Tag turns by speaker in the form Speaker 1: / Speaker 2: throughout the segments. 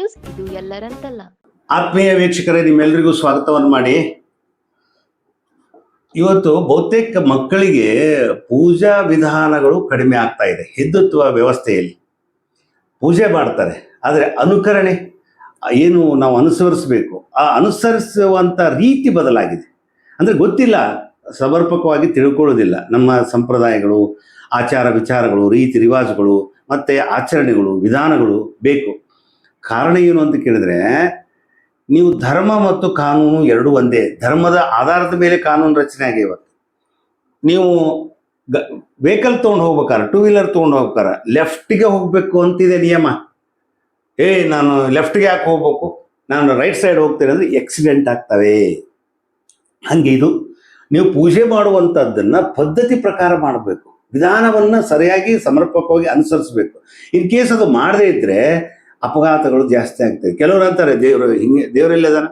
Speaker 1: News, ಇದು ಎಲ್ಲರಂತಲ್ಲ.
Speaker 2: ಆತ್ಮೀಯ ವೀಕ್ಷಕರೇ, ನಿಮ್ಮೆಲ್ಲರಿಗೂ ಸ್ವಾಗತವನ್ನು ಮಾಡಿ. ಇವತ್ತು ಬಹುತೇಕ ಮಕ್ಕಳಿಗೆ ಪೂಜಾ ವಿಧಾನಗಳು ಕಡಿಮೆ ಆಗ್ತಾ ಇದೆ. ಹಿಂದುತ್ವ ವ್ಯವಸ್ಥೆಯಲ್ಲಿ ಪೂಜೆ ಮಾಡ್ತಾರೆ, ಆದರೆ ಅನುಕರಣೆ ಏನು ನಾವು ಅನುಸರಿಸಬೇಕು, ಆ ಅನುಸರಿಸುವಂಥ ರೀತಿ ಬದಲಾಗಿದೆ. ಅಂದರೆ ಗೊತ್ತಿಲ್ಲ, ಸಮರ್ಪಕವಾಗಿ ತಿಳ್ಕೊಳ್ಳೋದಿಲ್ಲ. ನಮ್ಮ ಸಂಪ್ರದಾಯಗಳು, ಆಚಾರ ವಿಚಾರಗಳು, ರೀತಿ ರಿವಾಜುಗಳು ಮತ್ತು ಆಚರಣೆಗಳು, ವಿಧಾನಗಳು ಬೇಕು. ಕಾರಣ ಏನು ಅಂತ ಕೇಳಿದ್ರೆ, ನೀವು ಧರ್ಮ ಮತ್ತು ಕಾನೂನು ಎರಡೂ ಒಂದೇ. ಧರ್ಮದ ಆಧಾರದ ಮೇಲೆ ಕಾನೂನು ರಚನೆ ಆಗಿವೆ. ನೀವು ವೆಹಿಕಲ್ ತೊಗೊಂಡು ಹೋಗ್ಬೇಕಾರೆ, ಟೂ ವೀಲರ್ ತೊಗೊಂಡು ಹೋಗ್ಬೇಕಾರೆ ಲೆಫ್ಟಿಗೆ ಹೋಗಬೇಕು ಅಂತಿದೆ ನಿಯಮ. ನಾನು ಲೆಫ್ಟ್ಗೆ ಯಾಕೆ ಹೋಗ್ಬೇಕು, ನಾನು ರೈಟ್ ಸೈಡ್ ಹೋಗ್ತೇನೆ ಅಂದರೆ ಆಕ್ಸಿಡೆಂಟ್ ಆಗ್ತವೆ. ಹಾಗೆ ಇದು ನೀವು ಪೂಜೆ ಮಾಡುವಂಥದ್ದನ್ನು ಪದ್ಧತಿ ಪ್ರಕಾರ ಮಾಡಬೇಕು, ವಿಧಾನವನ್ನು ಸರಿಯಾಗಿ ಸಮರ್ಪಕವಾಗಿ ಅನುಸರಿಸಬೇಕು. ಇನ್ ಕೇಸ್ ಅದು ಮಾಡದೇ ಇದ್ದರೆ ಅಪಘಾತಗಳು ಜಾಸ್ತಿ ಆಗ್ತವೆ. ಕೆಲವರು ಅಂತಾರೆ, ದೇವರೆಲ್ಲದಾನ,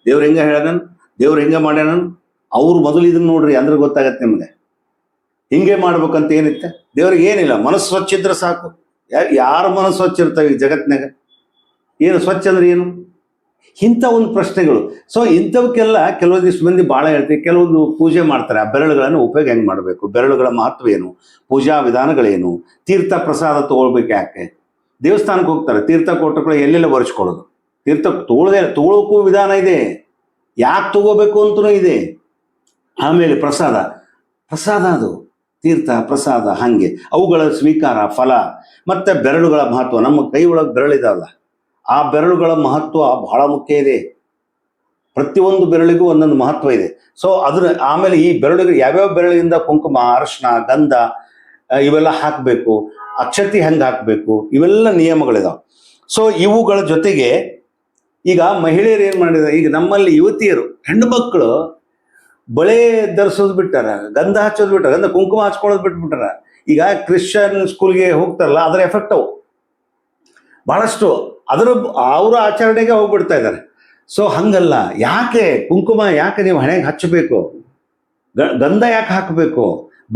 Speaker 2: ದೇವ್ರು ಹೆಂಗೆ ಹೇಳ್ಯಾನ, ದೇವ್ರು ಹೆಂಗೆ ಮಾಡ್ಯಾನ, ಅವ್ರು ಮೊದಲು ಇದನ್ನು ನೋಡ್ರಿ ಅಂದ್ರೆ ಗೊತ್ತಾಗತ್ತೆ ನಿಮಗೆ. ಹಿಂಗೆ ಮಾಡ್ಬೇಕಂತ ಏನಿತ್ತೆ? ದೇವ್ರಿಗೆ ಏನಿಲ್ಲ, ಮನಸ್ಸು ಸ್ವಚ್ಛ ಇದ್ರೆ ಸಾಕು. ಯಾರ ಮನಸ್ಸು ಸ್ವಚ್ಛ ಇರ್ತವೆ ಈ ಜಗತ್ತಿನಾಗ? ಏನು ಸ್ವಚ್ಛ ಅಂದ್ರೆ ಏನು? ಇಂಥ ಒಂದು ಪ್ರಶ್ನೆಗಳು. ಸೊ ಇಂಥವಕ್ಕೆಲ್ಲ ಕೆಲವೊಂದಿಷ್ಟು ಮಂದಿ ಭಾಳ ಹೇಳ್ತೀವಿ. ಕೆಲವೊಂದು ಪೂಜೆ ಮಾಡ್ತಾರೆ, ಆ ಬೆರಳುಗಳನ್ನು ಉಪಯೋಗ ಹೆಂಗೆ ಮಾಡಬೇಕು, ಬೆರಳುಗಳ ಮಹತ್ವ ಏನು, ಪೂಜಾ ವಿಧಾನಗಳೇನು, ತೀರ್ಥ ಪ್ರಸಾದ ತೊಗೊಳ್ಬೇಕು ಯಾಕೆ, ದೇವಸ್ಥಾನಕ್ಕೆ ಹೋಗ್ತಾರೆ, ತೀರ್ಥ ಕೊಟ್ಟಗಳು ಎಲ್ಲೆಲ್ಲ ಒರೆಸ್ಕೊಳ್ಳೋದು, ತೀರ್ಥ ತೊಗೊಳೋಕ್ಕೂ ವಿಧಾನ ಇದೆ, ಯಾಕೆ ತಗೋಬೇಕು ಅಂತಲೂ ಇದೆ. ಆಮೇಲೆ ಪ್ರಸಾದ ಅದು ತೀರ್ಥ ಪ್ರಸಾದ, ಹಾಗೆ ಅವುಗಳ ಸ್ವೀಕಾರ, ಫಲ, ಮತ್ತು ಬೆರಳುಗಳ ಮಹತ್ವ. ನಮ್ಮ ಕೈ ಒಳಗೆ ಬೆರಳಿದಾವಲ್ಲ, ಆ ಬೆರಳುಗಳ ಮಹತ್ವ ಬಹಳ ಮುಖ್ಯ ಇದೆ. ಪ್ರತಿಯೊಂದು ಬೆರಳಿಗೂ ಒಂದೊಂದು ಮಹತ್ವ ಇದೆ. ಸೊ ಆಮೇಲೆ ಈ ಬೆರಳುಗಳು ಯಾವ್ಯಾವ ಬೆರಳಿಂದ ಕುಂಕುಮ, ಅರಿಶಿನ, ಗಂಧ ಇವೆಲ್ಲ ಹಾಕಬೇಕು, ಅಕ್ಷತೆ ಹೆಂಗೆ ಹಾಕಬೇಕು, ಇವೆಲ್ಲ ನಿಯಮಗಳಿದಾವೆ. ಸೊ ಇವುಗಳ ಜೊತೆಗೆ ಈಗ ಮಹಿಳೆಯರು ಏನು ಮಾಡಿದ್ದಾರೆ, ಈಗ ನಮ್ಮಲ್ಲಿ ಯುವತಿಯರು, ಹೆಣ್ಣು ಮಕ್ಕಳು ಬಳೆ ಧರಿಸೋದು ಬಿಟ್ಟಾರ, ಗಂಧ ಹಚ್ಚೋದು ಬಿಟ್ಟಾರ, ಗಂಧ ಕುಂಕುಮ ಹಚ್ಕೊಳ್ಳೋದು ಬಿಟ್ಬಿಟ್ಟಾರ. ಈಗ ಕ್ರಿಶ್ಚಿಯನ್ ಸ್ಕೂಲ್ಗೆ ಹೋಗ್ತಾರಲ್ಲ, ಅದರ ಎಫೆಕ್ಟ್ ಅವು ಭಾಳಷ್ಟು ಅವರ ಆಚರಣೆಗೆ ಹೋಗ್ಬಿಡ್ತಾ ಇದ್ದಾರೆ. ಸೊ ಹಂಗಲ್ಲ, ಯಾಕೆ ಕುಂಕುಮ ಯಾಕೆ ನೀವು ಹಣೆಗೆ ಹಚ್ಚಬೇಕು, ಗಂಧ ಯಾಕೆ ಹಾಕಬೇಕು,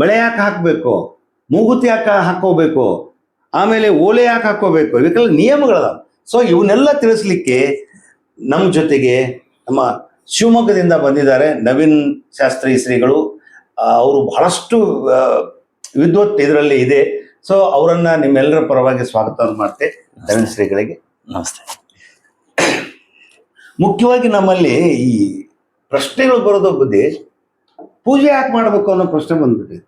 Speaker 2: ಬಳೆ ಯಾಕೆ ಹಾಕಬೇಕು, ಮೂಗುತಿ ಯಾಕೆ ಹಾಕೋಬೇಕು, ಆಮೇಲೆ ಓಲೆ ಯಾಕೆ ಹಾಕೋಬೇಕು, ಇದಕ್ಕೆಲ್ಲ ನಿಯಮಗಳದಾವೆ. ಸೊ ಇವನ್ನೆಲ್ಲ ತಿಳಿಸ್ಲಿಕ್ಕೆ ನಮ್ಮ ಜೊತೆಗೆ ನಮ್ಮ ಶಿವಮೊಗ್ಗದಿಂದ ಬಂದಿದ್ದಾರೆ ನವೀನ್ ಶಾಸ್ತ್ರಿ ಶ್ರೀಗಳು. ಅವರು ಬಹಳಷ್ಟು ವಿದ್ವತ್ ಇದರಲ್ಲಿ ಇದೆ. ಸೊ ಅವರನ್ನ ನಿಮ್ಮೆಲ್ಲರ ಪರವಾಗಿ ಸ್ವಾಗತವನ್ನು ಮಾಡ್ತೆ. ನವೀನ್ ಶ್ರೀಗಳಿಗೆ
Speaker 3: ನಮಸ್ತೆ.
Speaker 2: ಮುಖ್ಯವಾಗಿ ನಮ್ಮಲ್ಲಿ ಈ ಪ್ರಶ್ನೆಗಳು ಬರೋದ್ರ ಬುದ್ಧಿ, ಪೂಜೆ ಯಾಕೆ ಮಾಡಬೇಕು ಅನ್ನೋ ಪ್ರಶ್ನೆ ಬಂದ್ಬಿಟ್ಟಿದೆ.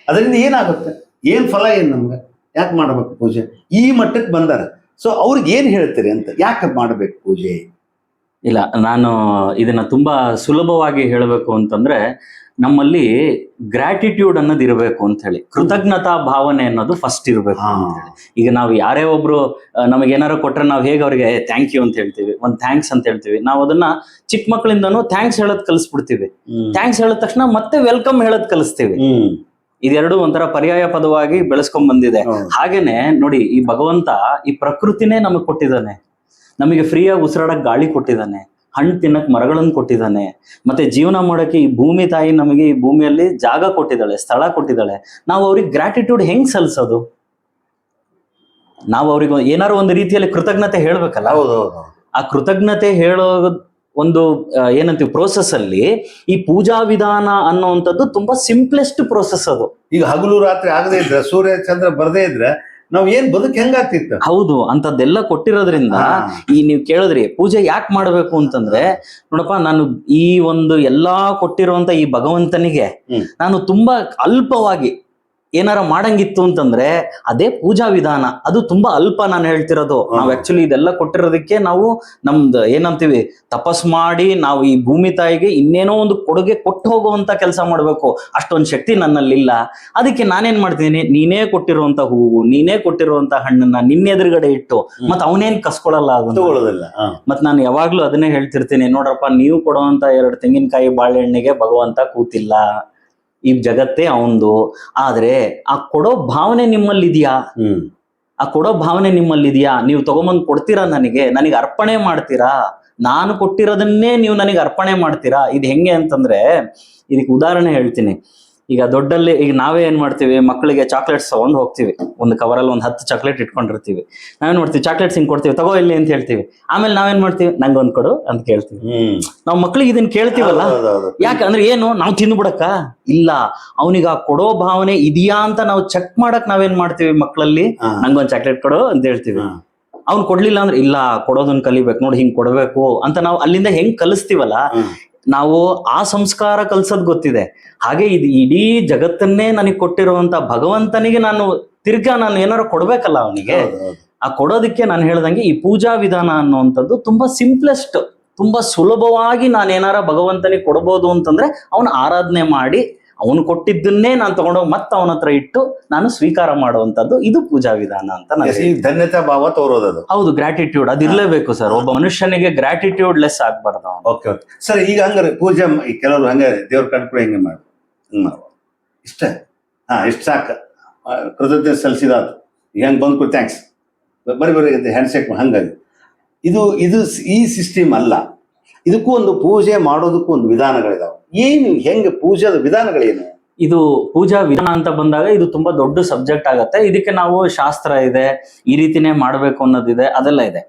Speaker 2: ಅದರಿಂದ ಏನಾಗುತ್ತೆ, ಏನು ಫಲ, ಏನು ನಮ್ಗೆ, ಯಾಕೆ ಮಾಡಬೇಕು ಪೂಜೆ, ಈ ಮಟ್ಟಕ್ಕೆ ಬಂದಾರೆ. ಸೊ ಅವ್ರಿಗೆ ಏನು ಹೇಳ್ತೀರಿ ಅಂತ, ಯಾಕೆ ಮಾಡಬೇಕು ಪೂಜೆ?
Speaker 3: ಇಲ್ಲ, ನಾನು ಇದನ್ನ ತುಂಬಾ ಸುಲಭವಾಗಿ ಹೇಳಬೇಕು ಅಂತಂದ್ರೆ, ನಮ್ಮಲ್ಲಿ ಗ್ರಾಟಿಟ್ಯೂಡ್ ಅನ್ನೋದು ಇರಬೇಕು ಅಂತ ಹೇಳಿ, ಕೃತಜ್ಞತಾ ಭಾವನೆ ಅನ್ನೋದು ಫಸ್ಟ್ ಇರಬೇಕು ಅಂತ ಹೇಳಿ. ಈಗ ನಾವು ಯಾರೇ ಒಬ್ರು ನಮಗೇನಾರು ಕೊಟ್ರೆ ನಾವು ಹೇಗೆ ಅವ್ರಿಗೆ ಥ್ಯಾಂಕ್ ಯು ಅಂತ ಹೇಳ್ತೀವಿ, ಒಂದು ಥ್ಯಾಂಕ್ಸ್ ಅಂತ ಹೇಳ್ತೀವಿ. ನಾವು ಅದನ್ನ ಚಿಕ್ಕ ಮಕ್ಕಳಿಂದನೂ ಥ್ಯಾಂಕ್ಸ್ ಹೇಳೋದ್ ಕಲಿಸ್ಬಿಡ್ತೀವಿ. ಥ್ಯಾಂಕ್ಸ್ ಹೇಳಿದ ತಕ್ಷಣ ಮತ್ತೆ ವೆಲ್ಕಮ್ ಹೇಳೋದ್ ಕಲಿಸ್ತೀವಿ. ಇದೆರಡು ಒಂಥರ ಪರ್ಯಾಯ ಪದವಾಗಿ ಬೆಳೆಸ್ಕೊಂಡ್ ಬಂದಿದೆ. ಹಾಗೇನೆ ನೋಡಿ, ಈ ಭಗವಂತ ಈ ಪ್ರಕೃತಿನೇ ನಮಗ್ ಕೊಟ್ಟಿದ್ದಾನೆ, ನಮಗೆ ಫ್ರೀಯಾಗಿ ಉಸಿರಾಡಕ್ ಗಾಳಿ ಕೊಟ್ಟಿದ್ದಾನೆ, ಹಣ್ಣು ತಿನ್ನಕ್ ಮರಗಳನ್ನು ಕೊಟ್ಟಿದ್ದಾನೆ, ಮತ್ತೆ ಜೀವನ ಮಾಡೋಕೆ ಈ ಭೂಮಿ ತಾಯಿ ನಮಗೆ ಈ ಭೂಮಿಯಲ್ಲಿ ಜಾಗ ಕೊಟ್ಟಿದ್ದಾಳೆ, ಸ್ಥಳ ಕೊಟ್ಟಿದ್ದಾಳೆ. ನಾವು ಅವ್ರಿಗೆ ಗ್ರಾಟಿಟ್ಯೂಡ್ ಹೆಂಗ್ ಸಲ್ಲಿಸೋದು? ನಾವು ಅವ್ರಿಗೆ ಏನಾರು ಒಂದು ರೀತಿಯಲ್ಲಿ ಕೃತಜ್ಞತೆ ಹೇಳ್ಬೇಕಲ್ಲ. ಆ ಕೃತಜ್ಞತೆ ಹೇಳೋ ಒಂದು ಏನಂತೀವಿ ಪ್ರೋಸೆಸ್ ಅಲ್ಲಿ ಈ ಪೂಜಾ ವಿಧಾನ ಅನ್ನುವಂಥದ್ದು ತುಂಬಾ ಸಿಂಪ್ಲೆಸ್ಟ್ ಪ್ರೋಸೆಸ್. ಅದು
Speaker 2: ಈಗ ಹಗಲು ರಾತ್ರಿ ಆಗದೆ ಇದ್ರೆ, ಸೂರ್ಯ ಚಂದ್ರ ಬರದೇ ಇದ್ರೆ ನಾವ್ ಏನ್ ಬದುಕು ಹೆಂಗಾಗ್ತಿತ್ತು?
Speaker 3: ಹೌದು, ಅಂತದ್ದೆಲ್ಲ ಕೊಟ್ಟಿರೋದ್ರಿಂದ ಈ ನೀವು ಕೇಳಿದ್ರಿ ಪೂಜೆ ಯಾಕೆ ಮಾಡ್ಬೇಕು ಅಂತಂದ್ರೆ, ನೋಡಪ್ಪ, ನಾನು ಈ ಒಂದು ಎಲ್ಲಾ ಕೊಟ್ಟಿರುವಂತ ಈ ಭಗವಂತನಿಗೆ ನಾನು ತುಂಬಾ ಅಲ್ಪವಾಗಿ ಏನಾರ ಮಾಡಂಗಿತ್ತು ಅಂತಂದ್ರೆ ಅದೇ ಪೂಜಾ ವಿಧಾನ. ಅದು ತುಂಬಾ ಅಲ್ಪ ನಾನು ಹೇಳ್ತಿರೋದು. ನಾವು ಆಕ್ಚುಲಿ ಇದೆಲ್ಲ ಕೊಟ್ಟಿರೋದಕ್ಕೆ ನಾವು ನಮ್ದು ಏನಂತೀವಿ ತಪಸ್ ಮಾಡಿ ನಾವು ಈ ಭೂಮಿ ತಾಯಿಗೆ ಇನ್ನೇನೋ ಒಂದು ಕೊಡುಗೆ ಕೊಟ್ಟು ಹೋಗುವಂತ ಕೆಲಸ ಮಾಡ್ಬೇಕು. ಅಷ್ಟೊಂದು ಶಕ್ತಿ ನನ್ನಲ್ಲಿಲ್ಲ. ಅದಕ್ಕೆ ನಾನೇನ್ ಮಾಡ್ತೀನಿ, ನೀನೇ ಕೊಟ್ಟಿರುವಂತ ಹೂವು, ನೀನೇ ಕೊಟ್ಟಿರುವಂತ ಹಣ್ಣನ್ನ ನಿನ್ನೆದುರುಗಡೆ ಇಟ್ಟು ಮತ್ ಅವನೇನ್ ಕಸ್ಕೊಳಲ್ಲ,
Speaker 2: ತಗೊಳ್ಳೋದಿಲ್ಲ.
Speaker 3: ಮತ್ ನಾನು ಯಾವಾಗ್ಲೂ ಅದನ್ನೇ ಹೇಳ್ತಿರ್ತೀನಿ, ನೋಡ್ರಪ್ಪ, ನೀವು ಕೊಡುವಂತ 2 ತೆಂಗಿನಕಾಯಿ ಬಾಳೆಹಣ್ಣಿಗೆ ಭಗವಂತ ಕೂತಿಲ್ಲ, ಈ ಜಗತ್ತೇ ಅವಂದು. ಆದ್ರೆ ಆ ಕೊಡೋ ಭಾವನೆ ನಿಮ್ಮಲ್ಲಿದ್ಯಾ? ಆ ಕೊಡೋ ಭಾವನೆ ನಿಮ್ಮಲ್ಲಿದ್ಯಾ? ನೀವು ತಗೊಂಬಂದ್ ಕೊಡ್ತೀರಾ, ನನಗೆ ಅರ್ಪಣೆ ಮಾಡ್ತೀರಾ? ನಾನು ಕೊಟ್ಟಿರೋದನ್ನೇ ನೀವು ನನಗೆ ಅರ್ಪಣೆ ಮಾಡ್ತೀರಾ? ಇದು ಹೆಂಗೆ ಅಂತಂದ್ರೆ, ಇದಕ್ಕೆ ಉದಾಹರಣೆ ಹೇಳ್ತೀನಿ. ಈಗ ದೊಡ್ಡಲ್ಲಿ ಈಗ ನಾವೇ ಏನ್ ಮಾಡ್ತೀವಿ, ಮಕ್ಕಳಿಗೆ ಚಾಕ್ಲೇಟ್ಸ್ ತಗೊಂಡು ಹೋಗ್ತೀವಿ, ಒಂದು ಕವರಲ್ಲಿ ಒಂದು 10 ಚಾಕ್ಲೇಟ್ ಇಟ್ಕೊಂಡಿರ್ತೀವಿ. ನಾವೇನ್ ಮಾಡ್ತೀವಿ, ಚಾಕ್ಲೇಟ್ಸ್ ಹಿಂಗ್ ಕೊಡ್ತೀವಿ, ತಗೋ ಇಲ್ಲಿ ಅಂತ ಹೇಳ್ತೀವಿ. ಆಮೇಲೆ ನಾವೇನ್ ಮಾಡ್ತೀವಿ, ನಂಗೊಂದ್ ಕೊಡು ಅಂತ ಕೇಳ್ತೀವಿ. ನಾವು ಮಕ್ಳಿಗೆ ಇದನ್ನ ಕೇಳ್ತೀವಲ್ಲ, ಯಾಕಂದ್ರೆ ಏನು, ನಾವು ತಿಂದ್ಬಿಡಕ್ಕ ಇಲ್ಲ, ಅವನಿಗೆ ಆ ಕೊಡೋ ಭಾವನೆ ಇದೆಯಾ ಅಂತ ನಾವು ಚೆಕ್ ಮಾಡಕ್ ನಾವೇನ್ ಮಾಡ್ತೀವಿ, ಮಕ್ಕಳಲ್ಲಿ ನಂಗೊಂದ್ ಚಾಕ್ಲೇಟ್ ಕೊಡು ಅಂತ ಹೇಳ್ತೀವಿ. ಅವ್ನು ಕೊಡ್ಲಿಲ್ಲ ಅಂದ್ರೆ ಇಲ್ಲ, ಕೊಡೋದನ್ನ ಕಲಿಬೇಕು ನೋಡಿ, ಹಿಂಗ್ ಕೊಡ್ಬೇಕು ಅಂತ ನಾವು ಅಲ್ಲಿಂದ ಹೆಂಗ್ ಕಲಿಸ್ತೀವಲ್ಲ, ನಾವು ಆ ಸಂಸ್ಕಾರ ಕಲ್ಸೋದ್ ಗೊತ್ತಿದೆ. ಹಾಗೆ ಇದು ಇಡೀ ಜಗತ್ತನ್ನೇ ನನಗೆ ಕೊಟ್ಟಿರುವಂತ ಭಗವಂತನಿಗೆ ನಾನು ಏನಾರು ಕೊಡ್ಬೇಕಲ್ಲ ಅವನಿಗೆ. ಆ ಕೊಡೋದಕ್ಕೆ ನಾನು ಹೇಳ್ದಂಗೆ ಈ ಪೂಜಾ ವಿಧಾನ ಅನ್ನುವಂಥದ್ದು ತುಂಬಾ ಸಿಂಪ್ಲೆಸ್ಟ್, ತುಂಬಾ ಸುಲಭವಾಗಿ ನಾನು ಏನಾರ ಭಗವಂತನಿಗೆ ಕೊಡ್ಬೋದು ಅಂತಂದ್ರೆ ಅವನ ಆರಾಧನೆ ಮಾಡಿ ಅವನು ಕೊಟ್ಟಿದ್ದನ್ನೇ ನಾನು ತಗೊಂಡೋಗಿ ಮತ್ತೆ ಅವನ ಹತ್ರ ಇಟ್ಟು ನಾನು ಸ್ವೀಕಾರ ಮಾಡುವಂತದ್ದು, ಇದು ಪೂಜಾ ವಿಧಾನ ಅಂತ
Speaker 2: ಧನ್ಯತಾ ಭಾವ ತೋರೋದು.
Speaker 3: ಹೌದು, ಗ್ರಾಟಿಟ್ಯೂಡ್ ಅದಿರ್ಲೇಬೇಕು ಸರ್. ಒಬ್ಬ ಮನುಷ್ಯನಿಗೆ ಗ್ರಾಟಿಟ್ಯೂಡ್ ಲೆಸ್ ಆಗ್ಬಾರ್ದು.
Speaker 2: Okay okay sir. ಈಗ ಹಂಗಾರೆ ಪೂಜೆ ಕೆಲವರು ಹಂಗೆ ದೇವ್ರ ಕಟ್ಬಿಡಿ ಹಿಂಗೆ ಮಾಡಿ ಇಷ್ಟ ಇಷ್ಟ ಸಾಕು, ಕೃತಜ್ಞತೆ ಸಲ್ಲಿಸಿದಾತು, ಹೆಂಗೆ ಬಂದ್ಕೊಡು ಥ್ಯಾಂಕ್ಸ್ ಬರೀ ಹ್ಯಾಂಡ್ಶೇಕ್ ಹಂಗಾಗಿ ಇದು ಈ ಸಿಸ್ಟಮ್ ಅಲ್ಲ. ಇದಕ್ಕೂ ಒಂದು ಪೂಜೆ ಮಾಡೋದಕ್ಕೂ ಒಂದು ವಿಧಾನಗಳಿದಾವೆ. ಏನು ಹೆಂಗೆ ಪೂಜೆದ ವಿಧಾನಗಳೇನು?
Speaker 3: ಇದು ಪೂಜಾ ವಿಧಾನ ಅಂತ ಬಂದಾಗ ಇದು ತುಂಬಾ ದೊಡ್ಡ ಸಬ್ಜೆಕ್ಟ್ ಆಗತ್ತೆ. ಇದಕ್ಕೆ ನಾವು ಶಾಸ್ತ್ರ ಇದೆ, ಈ ರೀತಿನೇ ಮಾಡ್ಬೇಕು ಅನ್ನೋದಿದೆ, ಅದೆಲ್ಲ ಇದೆ.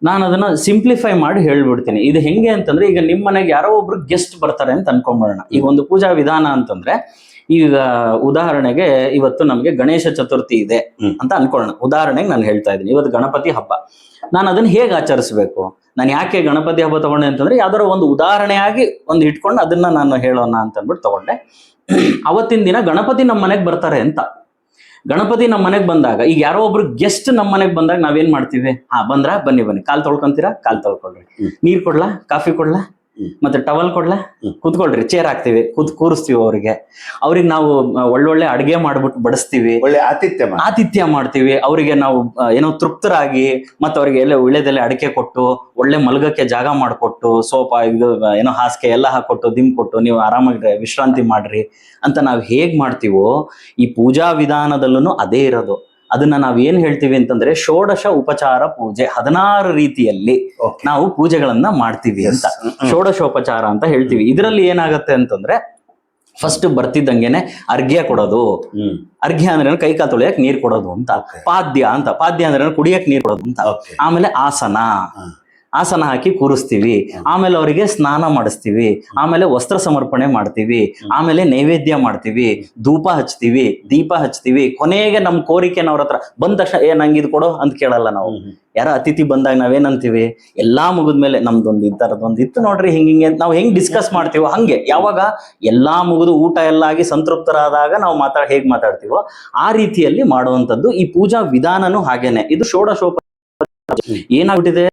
Speaker 3: ನಾನು ಅದನ್ನ ಸಿಂಪ್ಲಿಫೈ ಮಾಡಿ ಹೇಳ್ಬಿಡ್ತೀನಿ. ಇದು ಹೆಂಗೆ ಅಂತಂದ್ರೆ, ಈಗ ನಿಮ್ಮ ಮನೆಗೆ ಯಾರೋ ಒಬ್ರು ಗೆಸ್ಟ್ ಬರ್ತಾರೆ ಅಂತ ಅನ್ಕೊಂಡ್ಬಿಡೋಣ. ಈಗ ಒಂದು ಪೂಜಾ ವಿಧಾನ ಅಂತಂದ್ರೆ, ಈಗ ಉದಾಹರಣೆಗೆ ಇವತ್ತು ನಮ್ಗೆ ಗಣೇಶ ಚತುರ್ಥಿ ಇದೆ ಅಂತ ಅನ್ಕೊಳ್ಳೋಣ. ಉದಾಹರಣೆಗೆ ನಾನು ಹೇಳ್ತಾ ಇದ್ದೀನಿ, ಇವತ್ತು ಗಣಪತಿ ಹಬ್ಬ. ನಾನು ಅದನ್ನ ಹೇಗೆ ಆಚರಿಸ್ಬೇಕು, ನಾನು ಯಾಕೆ ಗಣಪತಿ ಹಬ್ಬ ತಗೊಂಡೆ ಅಂತಂದ್ರೆ, ಯಾವ್ದಾರ ಒಂದು ಉದಾಹರಣೆಯಾಗಿ ಒಂದು ಇಟ್ಕೊಂಡು ಅದನ್ನ ನಾನು ಹೇಳೋಣ ಅಂತ ಅಂದ್ಬಿಟ್ಟು ತಗೊಂಡೆ. ಅವತ್ತಿನ ದಿನ ಗಣಪತಿ ನಮ್ಮ ಮನೆಗೆ ಬರ್ತಾರೆ ಅಂತ. ಗಣಪತಿ ನಮ್ಮ ಮನೆಗೆ ಬಂದಾಗ, ಈಗ ಯಾರೋ ಒಬ್ರು ಗೆಸ್ಟ್ ನಮ್ಮ ಮನೆಗೆ ಬಂದಾಗ ನಾವೇನ್ ಮಾಡ್ತೀವಿ, ಬಂದ್ರ ಬನ್ನಿ ಕಾಲ್ ತೊಳ್ಕೊಂತೀರಾ, ಕಾಲ್ ತೊಳ್ಕೊಳ್ರಿ, ನೀರ್ ಕೊಡ್ಲಾ, ಕಾಫಿ ಕೊಡ್ಲಾ, ಮತ್ತೆ ಟವಲ್ ಕೊಡ್ಲಾ, ಕೂತ್ಕೊಳ್ರಿ, ಚೇರ್ ಹಾಕ್ತಿವಿ, ಕೂರಿಸ್ತೀವಿ. ಅವ್ರಿಗೆ ನಾವು ಒಳ್ಳೊಳ್ಳೆ ಅಡ್ಗೆ ಮಾಡ್ಬಿಟ್ಟು ಬಡಿಸ್ತೀವಿ,
Speaker 2: ಒಳ್ಳೆ ಆತಿಥ್ಯ
Speaker 3: ಮಾಡ್ತೀವಿ. ಅವರಿಗೆ ನಾವು ಏನೋ ತೃಪ್ತರಾಗಿ, ಮತ್ತೆ ಅವ್ರಿಗೆ ಎಲ್ಲ ವಿಳ್ಯದೆಲೆ ಅಡಿಕೆ ಕೊಟ್ಟು, ಒಳ್ಳೆ ಮಲಗಕ್ಕೆ ಜಾಗ ಮಾಡಿಕೊಟ್ಟು, ಸೋಫಾ ಇದು ಏನೋ ಹಾಸಿಗೆ ಎಲ್ಲ ಹಾಕೊಟ್ಟು, ದಿಮ್ ಕೊಟ್ಟು, ನೀವು ಆರಾಮಾಗಿ ವಿಶ್ರಾಂತಿ ಮಾಡ್ರಿ ಅಂತ ನಾವು ಹೇಗ್ ಮಾಡ್ತೀವೋ, ಈ ಪೂಜಾ ವಿಧಾನದಲ್ಲೂ ಅದೇ ಇರೋದು. ಅದನ್ನ ನಾವ್ ಏನ್ ಹೇಳ್ತೀವಿ ಅಂತಂದ್ರೆ, ಷೋಡಶ ಉಪಚಾರ ಪೂಜೆ, 16 ರೀತಿಯಲ್ಲಿ ನಾವು ಪೂಜೆಗಳನ್ನ ಮಾಡ್ತೀವಿ ಅಂತ ಷೋಡಶೋಪಚಾರ ಅಂತ ಹೇಳ್ತೀವಿ. ಇದರಲ್ಲಿ ಏನಾಗತ್ತೆ ಅಂತಂದ್ರೆ, ಫಸ್ಟ್ ಬರ್ತಿದ್ದಂಗೆನೆ ಅರ್ಘ್ಯ ಕೊಡೋದು. ಅರ್ಘ್ಯ ಅಂದ್ರೆ ಕೈ ಕಾಲು ತೊಳೆಯಕ್ ನೀರ್ ಕೊಡೋದು ಅಂತ. ಪಾದ್ಯ ಅಂದ್ರೆ ಕುಡಿಯಕ್ ನೀರ್ ಕೊಡೋದು ಅಂತ. ಆಮೇಲೆ ಆಸನ ಹಾಕಿ ಕೂರಿಸ್ತೀವಿ. ಆಮೇಲೆ ಅವರಿಗೆ ಸ್ನಾನ ಮಾಡಿಸ್ತೀವಿ. ಆಮೇಲೆ ವಸ್ತ್ರ ಸಮರ್ಪಣೆ ಮಾಡ್ತೀವಿ. ಆಮೇಲೆ ನೈವೇದ್ಯ ಮಾಡ್ತೀವಿ, ಧೂಪ ಹಚ್ತೀವಿ, ದೀಪ ಹಚ್ತೀವಿ. ಕೊನೆಗೆ ನಮ್ ಕೋರಿಕೆನ ಅವ್ರ ಹತ್ರ ಬಂದ ತಕ್ಷಣ ನಂಗೆ ಇದು ಕೊಡೋ ಅಂತ ಕೇಳಲ್ಲ ನಾವು. ಯಾರ ಅತಿಥಿ ಬಂದಾಗ ನಾವೇನಂತೀವಿ, ಎಲ್ಲಾ ಮುಗಿದ್ಮೇಲೆ ನಮ್ದೊಂದು ಇತ್ತು ನೋಡ್ರಿ, ಹಿಂಗೆ ನಾವು ಹೆಂಗ್ ಡಿಸ್ಕಸ್ ಮಾಡ್ತೀವೋ ಹಂಗೆ, ಯಾವಾಗ ಎಲ್ಲಾ ಮುಗಿದು ಊಟ ಎಲ್ಲ ಆಗಿ ಸಂತೃಪ್ತರಾದಾಗ ನಾವು ಹೇಗ್ ಮಾತಾಡ್ತೀವೋ ಆ ರೀತಿಯಲ್ಲಿ ಮಾಡುವಂತದ್ದು ಈ ಪೂಜಾ ವಿಧಾನನು ಹಾಗೇನೆ. ಇದು ಷೋಡಶೋಪಚಾರ. ಏನಾಗ್ಬಿಟ್ಟಿದೆ,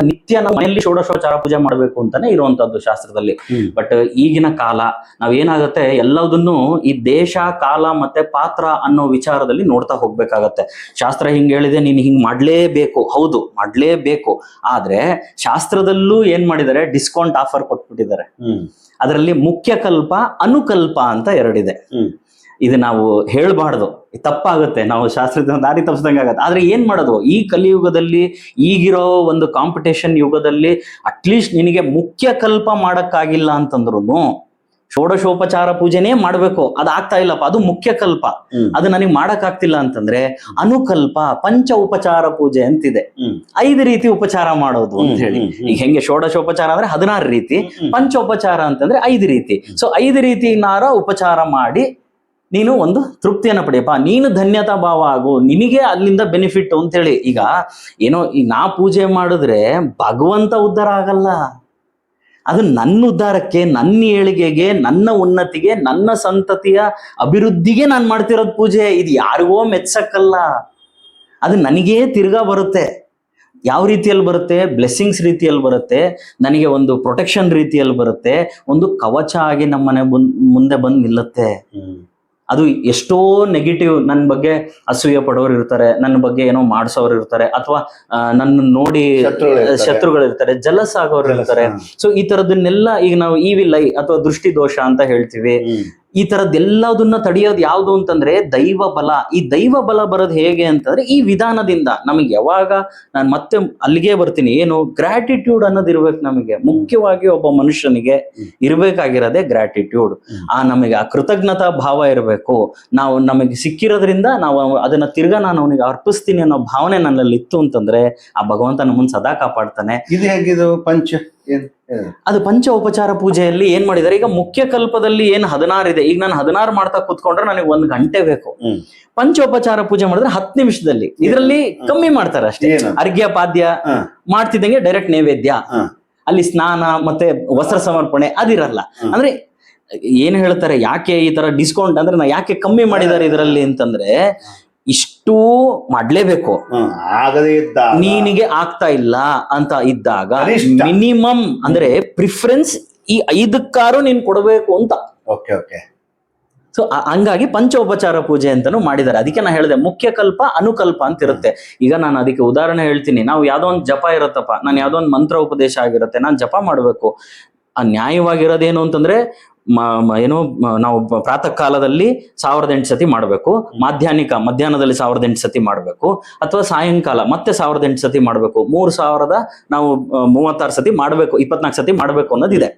Speaker 3: ನಿತ್ಯ ನಾವು ಮನೆಯಲ್ಲಿ ಷೋಡಶೋಪಚಾರ ಪೂಜೆ ಮಾಡ್ಬೇಕು ಅಂತಾನೆ ಇರುವಂತದ್ದು ಶಾಸ್ತ್ರದಲ್ಲಿ. ಬಟ್ ಈಗಿನ ಕಾಲ ನಾವೇನಾಗತ್ತೆ, ಎಲ್ಲದನ್ನು ಈ ದೇಶ, ಕಾಲ ಮತ್ತೆ ಪಾತ್ರ ಅನ್ನೋ ವಿಚಾರದಲ್ಲಿ ನೋಡ್ತಾ ಹೋಗ್ಬೇಕಾಗತ್ತೆ. ಶಾಸ್ತ್ರ ಹಿಂಗ್ ಹೇಳಿದೆ, ನೀನ್ ಹಿಂಗ್ ಮಾಡ್ಲೇಬೇಕು, ಹೌದು ಮಾಡ್ಲೇಬೇಕು. ಆದ್ರೆ ಶಾಸ್ತ್ರದಲ್ಲೂ ಏನ್ ಮಾಡಿದ್ದಾರೆ, ಡಿಸ್ಕೌಂಟ್ ಆಫರ್ ಕೊಟ್ಬಿಟ್ಟಿದ್ದಾರೆ. ಅದರಲ್ಲಿ ಮುಖ್ಯ ಕಲ್ಪ, ಅನುಕಲ್ಪ ಅಂತ 2 ಇದೆ. ಇದು ನಾವು ಹೇಳ್ಬಾರ್ದು, ತಪ್ಪಾಗುತ್ತೆ, ನಾವು ಶಾಸ್ತ್ರದ ದಾರಿ ತಪ್ಪಿಸ್ದಂಗೆ ಆಗತ್ತೆ. ಆದ್ರೆ ಏನ್ ಮಾಡೋದು, ಈ ಕಲಿಯುಗದಲ್ಲಿ, ಈಗಿರೋ ಒಂದು ಕಾಂಪಿಟೇಷನ್ ಯುಗದಲ್ಲಿ ಅಟ್ಲೀಸ್ಟ್ ನಿನಗೆ ಮುಖ್ಯ ಕಲ್ಪ ಮಾಡಕ್ಕಾಗಿಲ್ಲ ಅಂತಂದ್ರು ಷೋಡಶೋಪಚಾರ ಪೂಜೆನೇ ಮಾಡ್ಬೇಕು, ಅದಾಗ್ತಾ ಇಲ್ಲಪ್ಪ, ಅದು ಮುಖ್ಯ ಕಲ್ಪ, ಅದು ನನಗೆ ಮಾಡಕ್ ಆಗ್ತಿಲ್ಲ ಅಂತಂದ್ರೆ ಅನುಕಲ್ಪ, ಪಂಚ ಉಪಚಾರ ಪೂಜೆ ಅಂತಿದೆ. 5 ರೀತಿ ಉಪಚಾರ ಮಾಡೋದು ಅಂತ ಹೇಳಿ. ಈಗ ಹೆಂಗೆ ಷೋಡಶೋಪಚಾರ ಅಂದ್ರೆ 16 ರೀತಿ, ಪಂಚ ಉಪಚಾರ ಅಂತಂದ್ರೆ 5 ರೀತಿ. ಸೊ 5 ರೀತಿನಾರ ಉಪಚಾರ ಮಾಡಿ ನೀನು ಒಂದು ತೃಪ್ತಿಯನ್ನ ಪಡೆಯಪ್ಪ, ನೀನು ಧನ್ಯತಾ ಭಾವ ಆಗು, ನಿನಗೆ ಅಲ್ಲಿಂದ ಬೆನಿಫಿಟ್ ಅಂತ ಹೇಳಿ. ಈಗ ಏನೋ ಈಗ ನಾ ಪೂಜೆ ಮಾಡಿದ್ರೆ ಭಗವಂತ ಉದ್ಧಾರ ಆಗಲ್ಲ, ಅದು ನನ್ನ ಉದ್ಧಾರಕ್ಕೆ, ನನ್ನ ಏಳಿಗೆಗೆ, ನನ್ನ ಉನ್ನತಿಗೆ, ನನ್ನ ಸಂತತಿಯ ಅಭಿವೃದ್ಧಿಗೆ ನಾನು ಮಾಡ್ತಿರೋದು ಪೂಜೆ. ಇದು ಯಾರಿಗೋ ಮೆಚ್ಚಕ್ಕಲ್ಲ, ಅದು ನನಗೇ ತಿರ್ಗಾ ಬರುತ್ತೆ. ಯಾವ ರೀತಿಯಲ್ಲಿ ಬರುತ್ತೆ, ಬ್ಲೆಸ್ಸಿಂಗ್ಸ್ ರೀತಿಯಲ್ಲಿ ಬರುತ್ತೆ, ನನಗೆ ಒಂದು ಪ್ರೊಟೆಕ್ಷನ್ ರೀತಿಯಲ್ಲಿ ಬರುತ್ತೆ, ಒಂದು ಕವಚ ಆಗಿ ನಮ್ಮನೆ ಮುಂದೆ ಬಂದು ನಿಲ್ಲುತ್ತೆ. ಅದು ಎಷ್ಟೋ ನೆಗೆಟಿವ್, ನನ್ನ ಬಗ್ಗೆ ಅಸೂಯೆ ಪಡೋರು ಇರ್ತಾರೆ, ನನ್ನ ಬಗ್ಗೆ ಏನೋ ಮಾಡಿಸೋರು ಇರ್ತಾರೆ, ಅಥವಾ ನನ್ನ ನೋಡಿ ಶತ್ರುಗಳಿರ್ತಾರೆ, ಜಲಸ್ ಆಗೋರು ಇರ್ತಾರೆ. ಸೊ ಈ ತರದನ್ನೆಲ್ಲ ಈಗ ನಾವು ಈವಿಲ್ ಐ ಅಥವಾ ದೃಷ್ಟಿ ದೋಷ ಅಂತ ಹೇಳ್ತೀವಿ. ಈ ತರದ್ದೆಲ್ಲದನ್ನ ತಡೆಯೋದು ಯಾವುದು ಅಂತಂದ್ರೆ ದೈವ ಬಲ. ಈ ದೈವ ಬಲ ಬರೋದು ಹೇಗೆ ಅಂತಂದ್ರೆ ಈ ವಿಧಾನದಿಂದ. ನಮಗೆ ಯಾವಾಗ ನಾನು ಮತ್ತೆ ಅಲ್ಲಿಗೆ ಬರ್ತೀನಿ, ಏನು ಗ್ರಾಟಿಟ್ಯೂಡ್ ಅನ್ನೋದು ಇರ್ಬೇಕು ನಮಗೆ. ಮುಖ್ಯವಾಗಿ ಒಬ್ಬ ಮನುಷ್ಯನಿಗೆ ಇರ್ಬೇಕಾಗಿರೋದೇ ಗ್ರಾಟಿಟ್ಯೂಡ್. ನಮಗೆ ಆ ಕೃತಜ್ಞತಾ ಭಾವ ಇರಬೇಕು. ನಾವು ನಮಗೆ ಸಿಕ್ಕಿರೋದ್ರಿಂದ ನಾವು ಅದನ್ನ ತಿರ್ಗಾ ನಾನು ಅವನಿಗೆ ಅರ್ಪಿಸ್ತೀನಿ ಅನ್ನೋ ಭಾವನೆ ನನ್ನಲ್ಲಿ ಇತ್ತು ಅಂತಂದ್ರೆ ಆ ಭಗವಂತ ನಮ್ಮನ್ನ ಸದಾ ಕಾಪಾಡ್ತಾನೆ.
Speaker 2: ಇದು ಹೇಗಿದು ಪಂಚ
Speaker 3: ಅದು ಪಂಚ ಉಪಚಾರ ಪೂಜೆಯಲ್ಲಿ ಏನ್ ಮಾಡಿದಾರೆ, ಈಗ ಮುಖ್ಯ ಕಲ್ಪದಲ್ಲಿ ಏನ್ 16 ಇದೆ, ಈಗ ನಾನು 16 ಮಾಡ್ತಾ ಕೂತ್ಕೊಂಡ್ರೆ ನನಗೆ 1 ಗಂಟೆ ಬೇಕು. ಪಂಚೋಪಚಾರ ಪೂಜೆ ಮಾಡಿದ್ರೆ 10 ನಿಮಿಷದಲ್ಲಿ. ಇದರಲ್ಲಿ ಕಮ್ಮಿ ಮಾಡ್ತಾರೆ ಅಷ್ಟೇ. ಅರ್ಘ್ಯ ಪಾದ್ಯ ಮಾಡ್ತಿದ್ದಂಗೆ ಡೈರೆಕ್ಟ್ ನೈವೇದ್ಯ, ಅಲ್ಲಿ ಸ್ನಾನ ಮತ್ತೆ ವಸ್ತ್ರ ಸಮರ್ಪಣೆ ಅದಿರಲ್ಲ. ಅಂದ್ರೆ ಏನ್ ಹೇಳ್ತಾರೆ, ಯಾಕೆ ಈ ತರ ಡಿಸ್ಕೌಂಟ್ ಅಂದ್ರೆ ಯಾಕೆ ಕಮ್ಮಿ ಮಾಡಿದ್ದಾರೆ ಇದರಲ್ಲಿ ಅಂತಂದ್ರೆ, ಇಷ್ಟೂ ಮಾಡ್ಲೇಬೇಕು,
Speaker 2: ಆಗದೇ ಇದ್ದ
Speaker 3: ನೀನಿಗೆ ಆಗ್ತಾ ಇಲ್ಲ ಅಂತ ಇದ್ದಾಗ ಮಿನಿಮಮ್ ಅಂದ್ರೆ ಪ್ರಿಫರೆನ್ಸ್ ಈ 5 ನೀನ್ ಕೊಡಬೇಕು ಅಂತ.
Speaker 2: Okay okay.
Speaker 3: ಸೊ ಹಂಗಾಗಿ ಪಂಚೋಪಚಾರ ಪೂಜೆ ಅಂತಾನು ಮಾಡಿದ್ದಾರೆ. ಅದಕ್ಕೆ ನಾ ಹೇಳಿದೆ ಮುಖ್ಯ ಕಲ್ಪ ಅನುಕಲ್ಪ ಅಂತ ಇರುತ್ತೆ. ಈಗ ನಾನು ಅದಕ್ಕೆ ಉದಾಹರಣೆ ಹೇಳ್ತೀನಿ. ನಾವು ಯಾವ್ದೋ ಒಂದು ಜಪ ಇರುತ್ತಪ್ಪ, ನಾನು ಯಾವ್ದೋ ಒಂದು ಮಂತ್ರ ಉಪದೇಶ ಆಗಿರುತ್ತೆ, ನಾನು ಜಪ ಮಾಡ್ಬೇಕು. ಆ ನ್ಯಾಯವಾಗಿರೋದೇನು ಅಂತಂದ್ರೆ ಏನು, ನಾವು ಪ್ರಾತಃ ಕಾಲದಲ್ಲಿ 1008 ಸತಿ ಮಾಡಬೇಕು, ಮಧ್ಯಾಹ್ನದಲ್ಲಿ 1008 ಸತಿ ಮಾಡಬೇಕು, ಅಥವಾ ಸಾಯಂಕಾಲ ಮತ್ತೆ 1008 ಸತಿ ಮಾಡಬೇಕು, 3000 ನಾವು 36 ಸತಿ ಮಾಡಬೇಕು, 24 ಸತಿ ಮಾಡಬೇಕು ಅನ್ನೋದಿದೆ.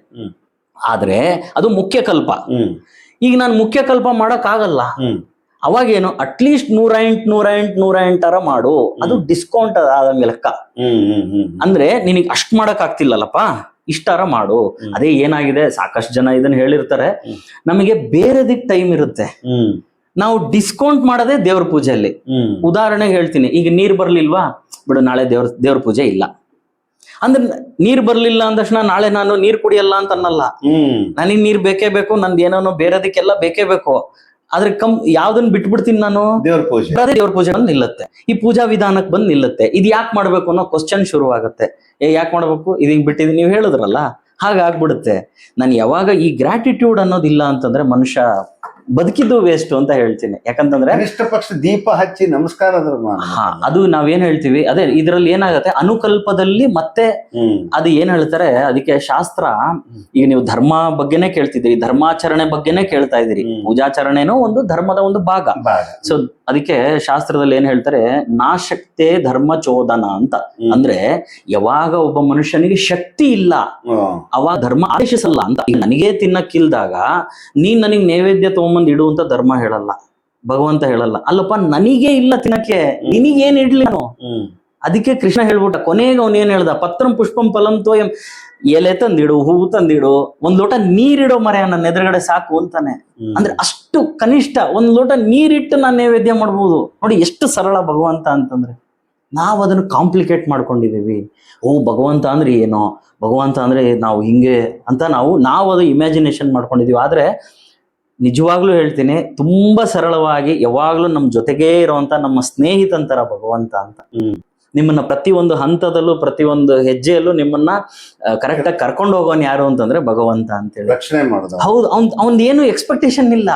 Speaker 3: ಆದ್ರೆ ಅದು ಮುಖ್ಯ ಕಲ್ಪ. ಈಗ ನಾನು ಮುಖ್ಯ ಕಲ್ಪ ಮಾಡಕ್ ಆಗಲ್ಲ. ಅವಾಗೇನು ಅಟ್ಲೀಸ್ಟ್ 108 ಮಾಡು, ಅದು ಡಿಸ್ಕೌಂಟ್ ಆದಂಗೆ ಲೆಕ್ಕ. ಅಂದ್ರೆ ನಿನಗೆ ಅಷ್ಟ್ ಮಾಡಕ್ ಆಗ್ತಿಲ್ಲಲ್ಲಪ್ಪ, ಇಷ್ಟಾರ ಮಾಡು. ಅದೇ ಏನಾಗಿದೆ, ಸಾಕಷ್ಟು ಜನ ಇದನ್ನ ಹೇಳಿರ್ತಾರೆ, ನಮಗೆ ಬೇರೆದಕ್ಕೆ ಟೈಮ್ ಇರುತ್ತೆ, ನಾವು ಡಿಸ್ಕೌಂಟ್ ಮಾಡೋದೇ ದೇವ್ರ ಪೂಜೆಯಲ್ಲಿ. ಉದಾಹರಣೆಗೆ ಹೇಳ್ತೀನಿ, ಈಗ ನೀರ್ ಬರ್ಲಿಲ್ವಾ, ಬಿಡು ನಾಳೆ ದೇವ್ರ ಪೂಜೆ ಇಲ್ಲ ಅಂದ್ರೆ, ನೀರ್ ಬರ್ಲಿಲ್ಲ ಅಂದ ತಕ್ಷಣ ನಾಳೆ ನಾನು ನೀರ್ ಕುಡಿಯಲ್ಲ ಅಂತ ಅನ್ನಲ್ಲ. ನನಗ್ ನೀರ್ ಬೇಕೇ ಬೇಕು, ನಂದು ಏನೋ ಬೇರೆದಕ್ಕೆಲ್ಲ ಬೇಕೇ ಬೇಕು. ಆದ್ರೆ ಯಾವ್ದನ್ನ ಬಿಟ್ಬಿಡ್ತೀನಿ ನಾನು, ದೇವ್ರ ಪೂಜೆ ಬಂದು ನಿಲ್ಲುತ್ತೆ, ಈ ಪೂಜಾ ವಿಧಾನಕ್ಕೆ ಬಂದು ನಿಲ್ಲುತ್ತೆ. ಇದು ಯಾಕೆ ಮಾಡ್ಬೇಕು ಅನ್ನೋ ಕ್ವಶನ್ ಶುರು ಆಗುತ್ತೆ. ಯಾಕೆ ಮಾಡ್ಬೇಕು, ಇದು ಹಿಂಗ್ ಬಿಟ್ಟಿದ್ದೀನಿ, ನೀವು ಹೇಳಿದ್ರಲ್ಲ, ಹಾಗಾಗ್ಬಿಡುತ್ತೆ. ನಾನು ಯಾವಾಗ ಈ ಗ್ರಾಟಿಟ್ಯೂಡ್ ಅನ್ನೋದಿಲ್ಲ ಅಂತಂದ್ರೆ ಮನುಷ್ಯ ಬದುಕಿದ್ದು ವೇಸ್ಟ್ ಅಂತ ಹೇಳ್ತೀನಿ. ಯಾಕಂತಂದ್ರೆ
Speaker 2: ಕನಿಷ್ಠ ಪಕ್ಷ ದೀಪ ಹಚ್ಚಿ ನಮಸ್ಕಾರ
Speaker 3: ಅದು ನಾವೇನ್ ಹೇಳ್ತೀವಿ, ಅದೇ ಇದ್ರಲ್ಲಿ ಏನಾಗುತ್ತೆ ಅನುಕಲ್ಪದಲ್ಲಿ ಮತ್ತೆ ಅದು ಏನ್ ಹೇಳ್ತಾರೆ, ಅದಕ್ಕೆ ಶಾಸ್ತ್ರ. ಈಗ ನೀವು ಧರ್ಮ ಬಗ್ಗೆನೇ ಕೇಳ್ತಿದ್ದೀರಿ, ಧರ್ಮಾಚರಣೆ ಬಗ್ಗೆನೇ ಕೇಳ್ತಾ ಇದ್ದೀರಿ. ಪೂಜಾಚರಣೆನೂ ಒಂದು ಧರ್ಮದ ಒಂದು ಭಾಗ. ಸೊ ಅದಕ್ಕೆ ಶಾಸ್ತ್ರದಲ್ಲಿ ಏನ್ ಹೇಳ್ತಾರೆ, ನಾಶಕ್ತೆ ಧರ್ಮ ಚೋದನ ಅಂತ. ಅಂದ್ರೆ ಯಾವಾಗ ಒಬ್ಬ ಮನುಷ್ಯನಿಗೆ ಶಕ್ತಿ ಇಲ್ಲ ಅವಾಗ ಧರ್ಮ ಆದೇಶಿಸಲ್ಲ ಅಂತ. ಈಗ ನನಗೇ ತಿನ್ನಕ್ಕಿಲ್ದಾಗ ನೀನ್ ನನಗ್ ನೈವೇದ್ಯ ತಗೊಂಬಂದ್ ಇಡು ಅಂತ ಧರ್ಮ ಹೇಳಲ್ಲ, ಭಗವಂತ ಹೇಳಲ್ಲ. ಅಲ್ಲಪ್ಪ ನನಗೇ ಇಲ್ಲ ತಿನ್ನಕ್ಕೆ, ನಿನಗೇನ್ ಇಡ್ಲಿ ನಾನು. ಅದಕ್ಕೆ ಕೃಷ್ಣ ಹೇಳ್ಬಿಟ್ಟ, ಕೊನೆಗೆ ಅವನ್ ಏನ್ ಹೇಳ್ದ, ಪತ್ರಂ ಪುಷ್ಪಂ ಫಲಂ ತೋಯಂ, ಎಲೆ ತಂದಿಡು, ಹೂವು ತಂದಿಡು, 1 ಲೋಟ ನೀರಿಡೋ ಮರೆಯ ನನ್ನ ಎದುರುಗಡೆ ಸಾಕು ಅಂತಾನೆ. ಅಂದ್ರೆ ಅಷ್ಟು ಕನಿಷ್ಠ 1 ಲೋಟ ನೀರಿಟ್ಟು ನಾನು ನೈವೇದ್ಯ ಮಾಡ್ಬೋದು. ನೋಡಿ ಎಷ್ಟು ಸರಳ ಭಗವಂತ ಅಂತಂದ್ರೆ. ನಾವು ಅದನ್ನು ಕಾಂಪ್ಲಿಕೇಟ್ ಮಾಡ್ಕೊಂಡಿದೀವಿ. ಭಗವಂತ ಅಂದ್ರೆ ಏನೋ, ಭಗವಂತ ಅಂದ್ರೆ ನಾವು ಹಿಂಗೆ ಅಂತ ನಾವು ಅದು ಇಮ್ಯಾಜಿನೇಷನ್ ಮಾಡ್ಕೊಂಡಿದೀವಿ. ಆದ್ರೆ ನಿಜವಾಗ್ಲೂ ಹೇಳ್ತೀನಿ, ತುಂಬಾ ಸರಳವಾಗಿ ಯಾವಾಗ್ಲೂ ನಮ್ ಜೊತೆಗೇ ಇರುವಂತ ನಮ್ಮ ಸ್ನೇಹಿತಂತರ ಭಗವಂತ ಅಂತ. ನಿಮ್ಮನ್ನ ಪ್ರತಿಯೊಂದು ಹಂತದಲ್ಲೂ ಪ್ರತಿಯೊಂದು ಹೆಜ್ಜೆಯಲ್ಲೂ ನಿಮ್ಮನ್ನ ಕರೆಕ್ಟ್ ಆಗಿ ಕರ್ಕೊಂಡು ಹೋಗೋನ್ ಯಾರು ಅಂತಂದ್ರೆ ಭಗವಂತ ಅಂತೇಳಿ.
Speaker 2: ರಕ್ಷಣೆ ಮಾಡೋದು.
Speaker 3: ಹೌದು, ಅವನ್ ಏನು ಎಕ್ಸ್ಪೆಕ್ಟೇಷನ್ ಇಲ್ಲ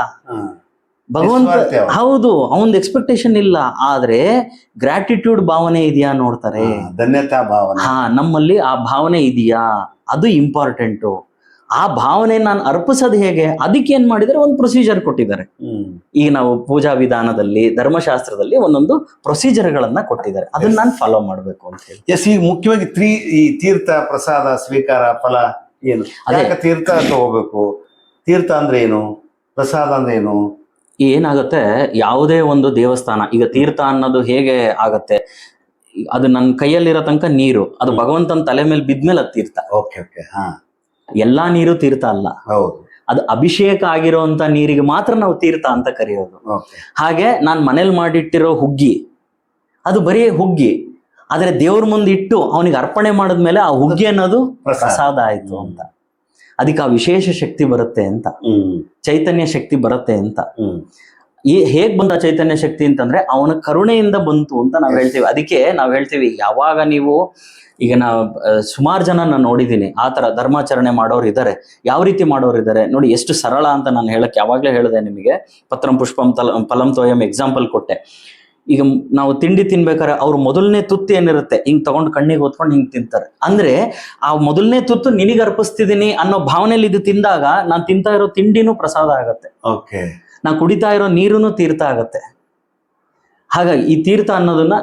Speaker 3: ಭಗವಂತ. ಹೌದು, ಅವನ್ ಎಕ್ಸ್ಪೆಕ್ಟೇಷನ್ ಇಲ್ಲ. ಆದ್ರೆ ಗ್ರಾಟಿಟ್ಯೂಡ್ ಭಾವನೆ ಇದೆಯಾ ನೋಡ್ತಾರೆ,
Speaker 2: ಧನ್ಯತಾ ಭಾವನೆ.
Speaker 3: ನಮ್ಮಲ್ಲಿ ಆ ಭಾವನೆ ಇದೆಯಾ, ಅದು ಇಂಪಾರ್ಟೆಂಟು. ಆ ಭಾವನೆ ನಾನು ಅರ್ಪಿಸೋದು ಹೇಗೆ, ಅದಕ್ಕೆ ಏನ್ ಮಾಡಿದರೆ ಒಂದು ಪ್ರೊಸೀಜರ್ ಕೊಟ್ಟಿದ್ದಾರೆ. ಈಗ ನಾವು ಪೂಜಾ ವಿಧಾನದಲ್ಲಿ ಧರ್ಮಶಾಸ್ತ್ರದಲ್ಲಿ ಒಂದೊಂದು ಪ್ರೊಸೀಜರ್ಗಳನ್ನ ಕೊಟ್ಟಿದ್ದಾರೆ, ಅದನ್ನ ನಾನು ಫಾಲೋ ಮಾಡ್ಬೇಕು ಅಂತ ಹೇಳಿ.
Speaker 2: ಈಗ ಮುಖ್ಯವಾಗಿ ಈ ತೀರ್ಥ ಪ್ರಸಾದ ಸ್ವೀಕಾರ ಫಲ ಏನು, ಅದಕ್ಕೆ ತೀರ್ಥ ತಗೋಬೇಕು. ತೀರ್ಥ ಅಂದ್ರೆ ಏನು, ಪ್ರಸಾದ ಅಂದ್ರೆ ಏನು?
Speaker 3: ಏನಾಗುತ್ತೆ, ಯಾವುದೇ ಒಂದು ದೇವಸ್ಥಾನ, ಈಗ ತೀರ್ಥ ಅನ್ನೋದು ಹೇಗೆ ಆಗತ್ತೆ, ಅದು ನನ್ನ ಕೈಯಲ್ಲಿರೋ ತನಕ ನೀರು, ಅದು ಭಗವಂತನ ತಲೆ ಮೇಲೆ ಬಿದ್ಮೇಲೆ ಅದು ತೀರ್ಥ.
Speaker 2: Okay okay. ಹಾ,
Speaker 3: ಎಲ್ಲಾ ನೀರು ತೀರ್ಥ ಅಲ್ಲ.
Speaker 2: ಹೌದು,
Speaker 3: ಅದು ಅಭಿಷೇಕ ಆಗಿರೋಂತ ನೀರಿಗೆ ಮಾತ್ರ ನಾವು ತೀರ್ಥ ಅಂತ ಕರೆಯೋದು. ಹಾಗೆ ನಾನ್ ಮನೇಲಿ ಮಾಡಿಟ್ಟಿರೋ ಹುಗ್ಗಿ, ಅದು ಬರೀ ಹುಗ್ಗಿ, ಆದ್ರೆ ದೇವ್ರ ಮುಂದೆ ಇಟ್ಟು ಅವನಿಗೆ ಅರ್ಪಣೆ ಮಾಡಿದ್ಮೇಲೆ ಆ ಹುಗ್ಗಿ ಅನ್ನೋದು ಪ್ರಸಾದ ಆಯ್ತು ಅಂತ. ಅದಕ್ಕೆ ಆ ವಿಶೇಷ ಶಕ್ತಿ ಬರುತ್ತೆ ಅಂತ, ಚೈತನ್ಯ ಶಕ್ತಿ ಬರುತ್ತೆ ಅಂತ. ಹೇಗ್ ಬಂದ ಚೈತನ್ಯ ಶಕ್ತಿ ಅಂತಂದ್ರೆ ಅವನ ಕರುಣೆಯಿಂದ ಬಂತು ಅಂತ ನಾವ್ ಹೇಳ್ತೀವಿ. ಅದಕ್ಕೆ ನಾವ್ ಹೇಳ್ತೀವಿ, ಯಾವಾಗ ನೀವು ಈಗ ನಾವು ಸುಮಾರು ಜನ ನಾನು ನೋಡಿದ್ದೀನಿ ಆ ತರ ಧರ್ಮಾಚರಣೆ ಮಾಡೋರು ಇದ್ದಾರೆ. ಯಾವ ರೀತಿ ಮಾಡೋರು ಇದ್ದಾರೆ ನೋಡಿ, ಎಷ್ಟು ಸರಳ ಅಂತ ನಾನು ಹೇಳಕ್ ಯಾವಾಗ್ಲೇ ಹೇಳಿದೆ ನಿಮಗೆ. ಪತ್ರಂ ಪುಷ್ಪಂ ಫಲಂ ತೋಯಂ ಎಕ್ಸಾಂಪಲ್ ಕೊಟ್ಟೆ. ಈಗ ನಾವು ತಿಂಡಿ ತಿನ್ಬೇಕಾದ್ರೆ ಅವ್ರು ಮೊದಲನೇ ತುತ್ತು ಏನಿರುತ್ತೆ ಹಿಂಗ್ ತಗೊಂಡು ಕಣ್ಣಿಗೆ ಹೊತ್ಕೊಂಡು ಹಿಂಗ್ ತಿಂತಾರೆ. ಅಂದ್ರೆ ಆ ಮೊದಲನೇ ತುತ್ತು ನಿನಗೆ ಅರ್ಪಿಸ್ತಿದೀನಿ ಅನ್ನೋ ಭಾವನೆಯಲ್ಲಿ ಇದು ತಿಂದಾಗ ನಾನು ತಿಂತಾ ಇರೋ ತಿಂಡಿನೂ ಪ್ರಸಾದ ಆಗತ್ತೆ,
Speaker 2: ಓಕೆ,
Speaker 3: ನಾನು ಕುಡಿತಾ ಇರೋ ನೀರುನು ತೀರ್ಥ ಆಗತ್ತೆ. ಹಾಗಾಗಿ ಈ ತೀರ್ಥ ಅನ್ನೋದನ್ನ